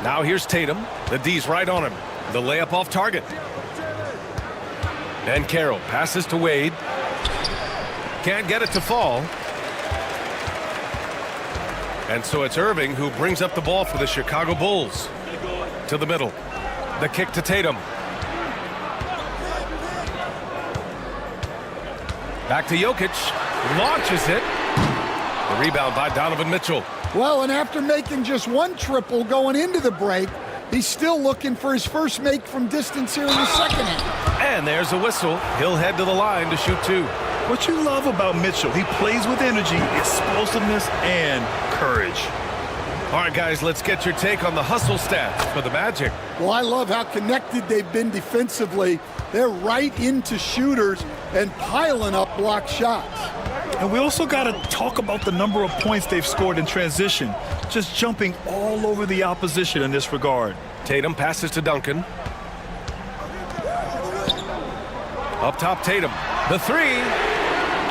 Now here's Tatum. The D's right on him. The layup off target. Banchero passes to Wade. Can't get it to fall. And so it's Irving who brings up the ball for the Chicago Bulls. To the middle. The kick to Tatum. Back to Jokic. Launches it. The rebound by Donovan Mitchell. Well, and after making just 1 triple going into the break, he's still looking for his first make from distance here in the second half. And there's a whistle. He'll head to the line to shoot 2. What you love about Mitchell, he plays with energy, explosiveness, and courage. All right, guys, let's get your take on the hustle stats for the Magic. Well, I love how connected they've been defensively. They're right into shooters and piling up block shots. And we also got to talk about the number of points they've scored in transition, just jumping all over the opposition in this regard. Tatum passes to Duncan. Up top, Tatum. The 3.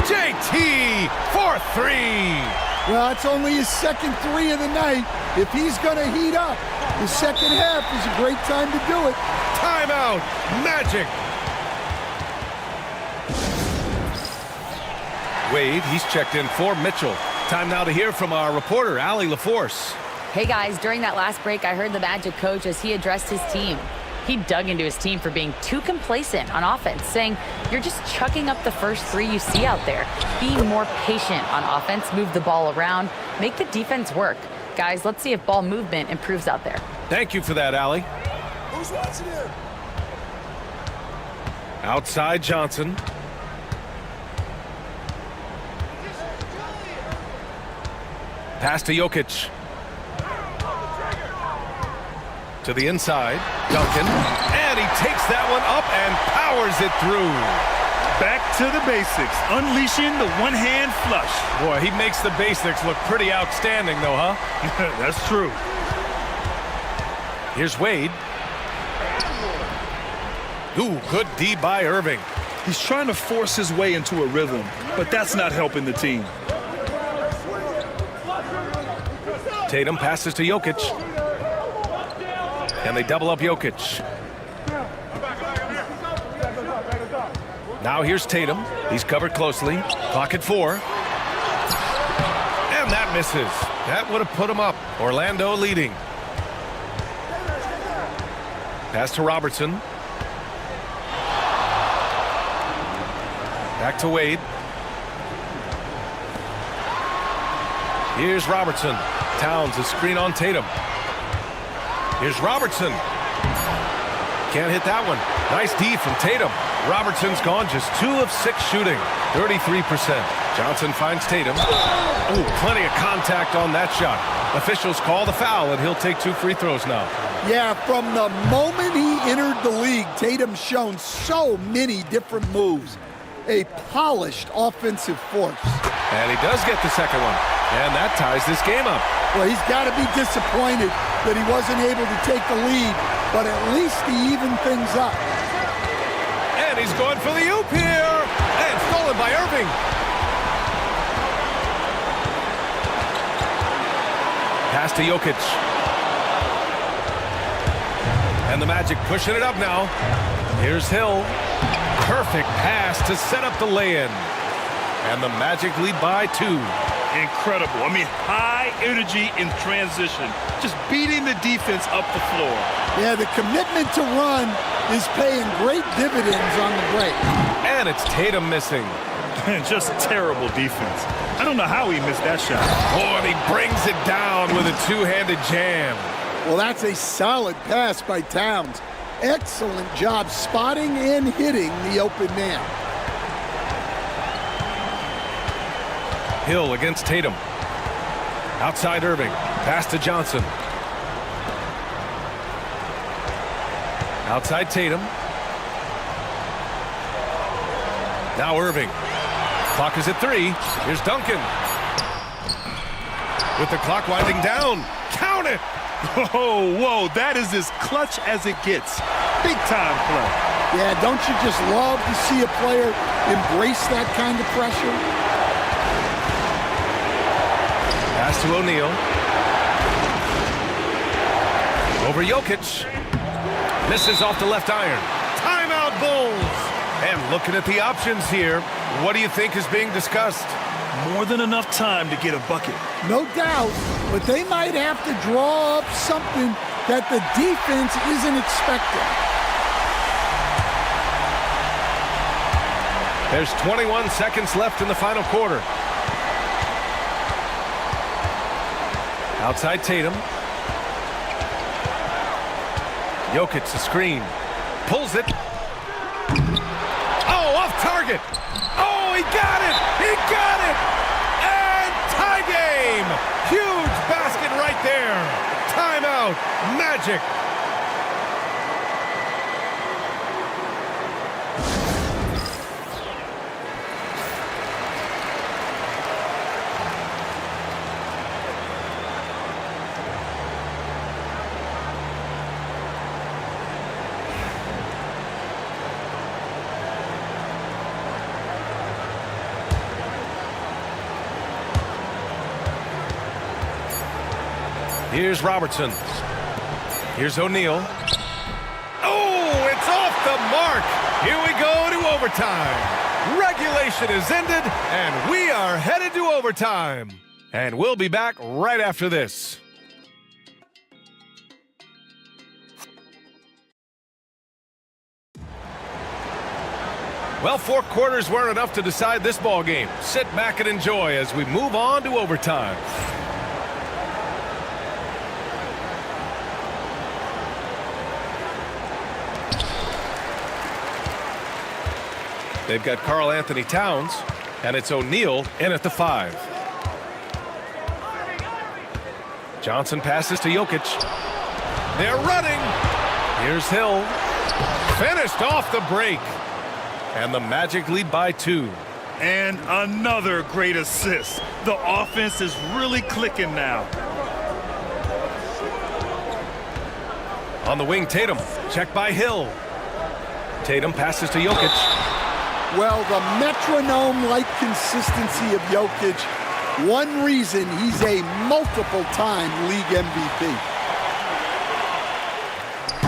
JT for 3. Well, it's only his second 3 of the night. If he's going to heat up, the second half is a great time to do it. Timeout, Magic. Wade, he's checked in for Mitchell. Time now to hear from our reporter, Allie LaForce. Hey guys, during that last break, I heard the Magic coach as he addressed his team. He dug into his team for being too complacent on offense, saying, you're just chucking up the first 3 you see out there. Be more patient on offense, move the ball around, make the defense work. Guys, let's see if ball movement improves out there. Thank you for that, Allie. Who's watching here? Outside Johnson. Pass to Jokic. To the inside, Duncan. And he takes that one up and powers it through. Back to the basics, unleashing the one-hand flush. Boy, he makes the basics look pretty outstanding, though, huh? That's true. Here's Wade. Ooh, good D by Irving. He's trying to force his way into a rhythm, but that's not helping the team. Tatum passes to Jokic. And they double up Jokic. Now here's Tatum. He's covered closely. Clock at 4. And that misses. That would have put him up. Orlando leading. Pass to Robertson. Back to Wade. Here's Robertson. Towns a screen on Tatum. Here's Robertson. Can't hit that one. Nice D from Tatum. Robertson's gone just 2 of 6 shooting. 33%. Johnson finds Tatum. Oh, plenty of contact on that shot. Officials call the foul, and he'll take 2 free throws now. Yeah, from the moment he entered the league, Tatum's shown so many different moves. A polished offensive force. And he does get the second one. And that ties this game up. Well, he's got to be disappointed that he wasn't able to take the lead, but at least he evened things up. And he's going for the oop here. And stolen by Irving. Pass to Jokic. And the Magic pushing it up now. Here's Hill. Perfect pass to set up the lay-in. And the Magic lead by 2. Incredible. I mean, high energy in transition. Just beating the defense up the floor. Yeah, the commitment to run is paying great dividends on the break. And it's Tatum missing. Just terrible defense. I don't know how he missed that shot. Oh, and he brings it down with a two-handed jam. Well, that's a solid pass by Towns. Excellent job spotting and hitting the open man. Hill against Tatum. Outside Irving. Pass to Johnson. Outside Tatum. Now Irving. Clock is at 3. Here's Duncan. With the clock winding down. Count it! Whoa, that is as clutch as it gets. Big time play. Yeah, don't you just love to see a player embrace that kind of pressure? Pass to O'Neal. Over Jokic. Misses off the left iron. Timeout Bulls. And looking at the options here, what do you think is being discussed? More than enough time to get a bucket. No doubt, but they might have to draw up something that the defense isn't expecting. There's 21 seconds left in the final quarter. Outside Tatum. Jokic, the screen. Pulls it. Oh, off target. Oh, he got it. He got it. And tie game. Huge basket right there. Timeout. Magic. Here's Robertson. Here's O'Neal. Oh, it's off the mark. Here we go to overtime. Regulation is ended, and we are headed to overtime. And we'll be back right after this. Well, 4 quarters weren't enough to decide this ball game. Sit back and enjoy as we move on to overtime. They've got Karl Anthony Towns, and it's O'Neal in at the 5. Johnson passes to Jokic. They're running. Here's Hill. Finished off the break. And the Magic lead by 2. And another great assist. The offense is really clicking now. On the wing, Tatum. Checked by Hill. Tatum passes to Jokic. Well, the metronome-like consistency of Jokic, one reason he's a multiple-time league MVP.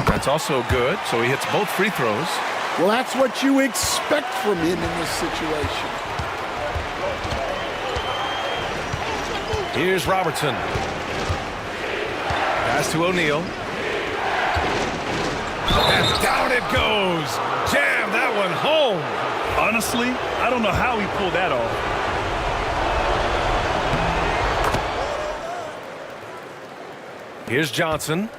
That's also good, so he hits both free throws. Well, that's what you expect from him in this situation. Here's Robertson. Pass to O'Neal. And down it goes. Jam that one home. Honestly, I don't know how he pulled that off. Here's Johnson.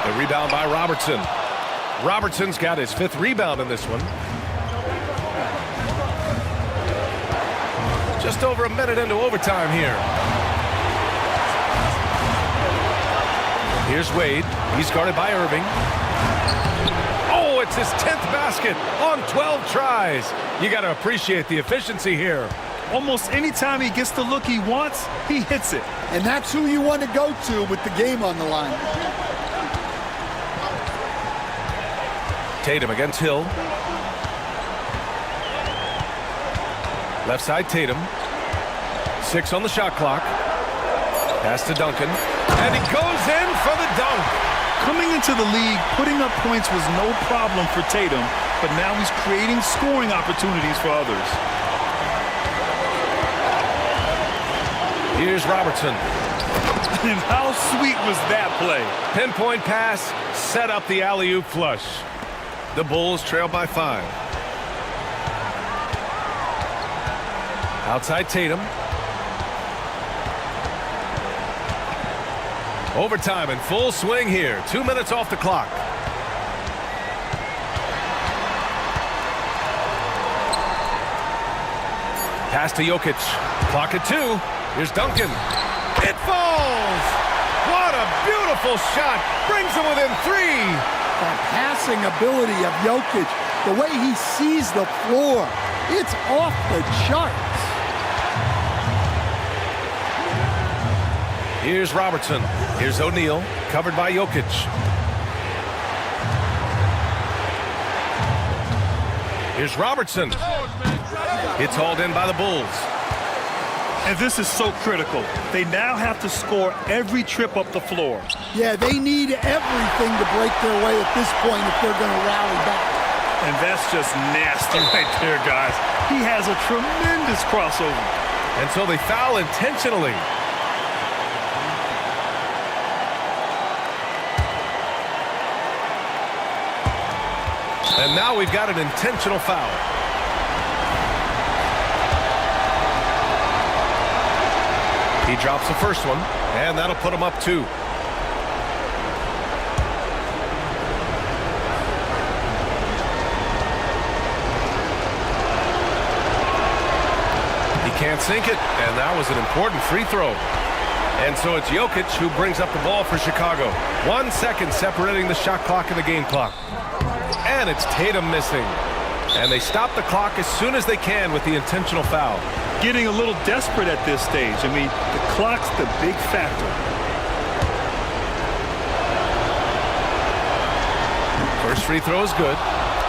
The rebound by Robertson. Robertson's got his 5th rebound in this one. Just over a minute into overtime here. Here's Wade. He's guarded by Irving. Oh, it's his 10th basket on 12 tries. You got to appreciate the efficiency here. Almost any time he gets the look he wants, he hits it. And that's who you want to go to with the game on the line. Tatum against Hill. Left side Tatum. 6 on the shot clock. Pass to Duncan. And he goes in for the dunk. Coming into the league, putting up points was no problem for Tatum, but now he's creating scoring opportunities for others. Here's Robertson. And how sweet was that play? Pinpoint pass, set up the alley-oop flush. The Bulls trail by 5. Outside Tatum. Overtime in full swing here. 2 minutes off the clock. Pass to Jokic. Clock at 2. Here's Duncan. It falls! What a beautiful shot. Brings him within 3. The passing ability of Jokic, the way he sees the floor, it's off the charts. Here's Robertson. Here's O'Neal, covered by Jokic. Here's Robertson. It's hauled in by the Bulls. And this is so critical. They now have to score every trip up the floor. Yeah, they need everything to break their way at this point if they're going to rally back. And that's just nasty right there, guys. He has a tremendous crossover. And so they foul intentionally. And now we've got an intentional foul. He drops the first one, and that'll put him up 2. He can't sink it, and that was an important free throw. And so it's Jokic who brings up the ball for Chicago. 1 second separating the shot clock and the game clock. And it's Tatum missing. And they stop the clock as soon as they can with the intentional foul. Getting a little desperate at this stage. I mean, the clock's the big factor. First free throw is good,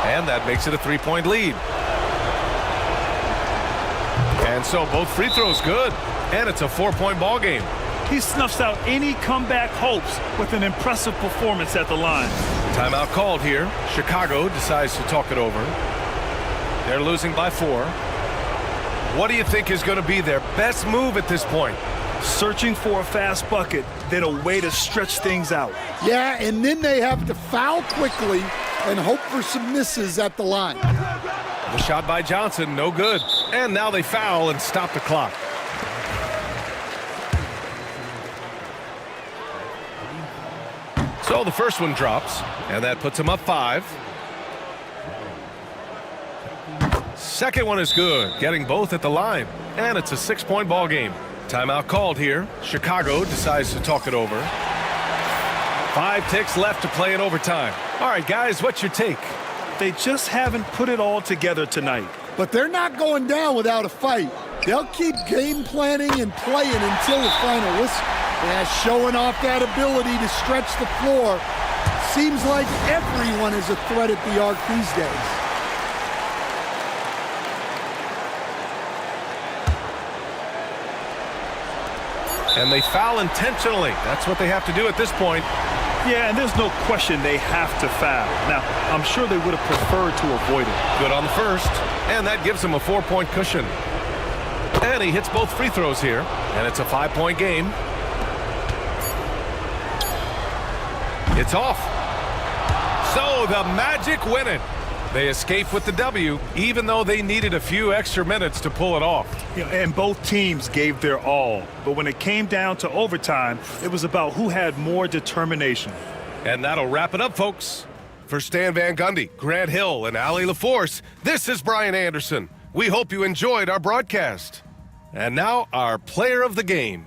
and that makes it a 3-point lead. And so both free throws good, and it's a 4-point ball game. He snuffs out any comeback hopes with an impressive performance at the line. Timeout called here. Chicago decides to talk it over. They're losing by 4. What do you think is going to be their best move at this point? Searching for a fast bucket, then a way to stretch things out. Yeah, and then they have to foul quickly and hope for some misses at the line. The shot by Johnson, no good. And now they foul and stop the clock. So the first one drops, and that puts them up 5. Second one is good, getting both at the line, and it's a 6-point ball game. Timeout called here. Chicago decides to talk it over. 5 ticks left to play in overtime. All right, guys, what's your take? They just haven't put it all together tonight. But they're not going down without a fight. They'll keep game planning and playing until the final whistle. Yeah, showing off that ability to stretch the floor. Seems like everyone is a threat at the arc these days. And they foul intentionally. That's what they have to do at this point. Yeah, and there's no question they have to foul. Now, I'm sure they would have preferred to avoid it. Good on the first, and that gives him a 4-point cushion. And he hits both free throws here, and it's a 5-point game. It's off. So the Magic win it. They escape with the W, even though they needed a few extra minutes to pull it off. And both teams gave their all. But when it came down to overtime, it was about who had more determination. And that'll wrap it up, folks. For Stan Van Gundy, Grant Hill, and Allie LaForce, this is Brian Anderson. We hope you enjoyed our broadcast. And now, our player of the game.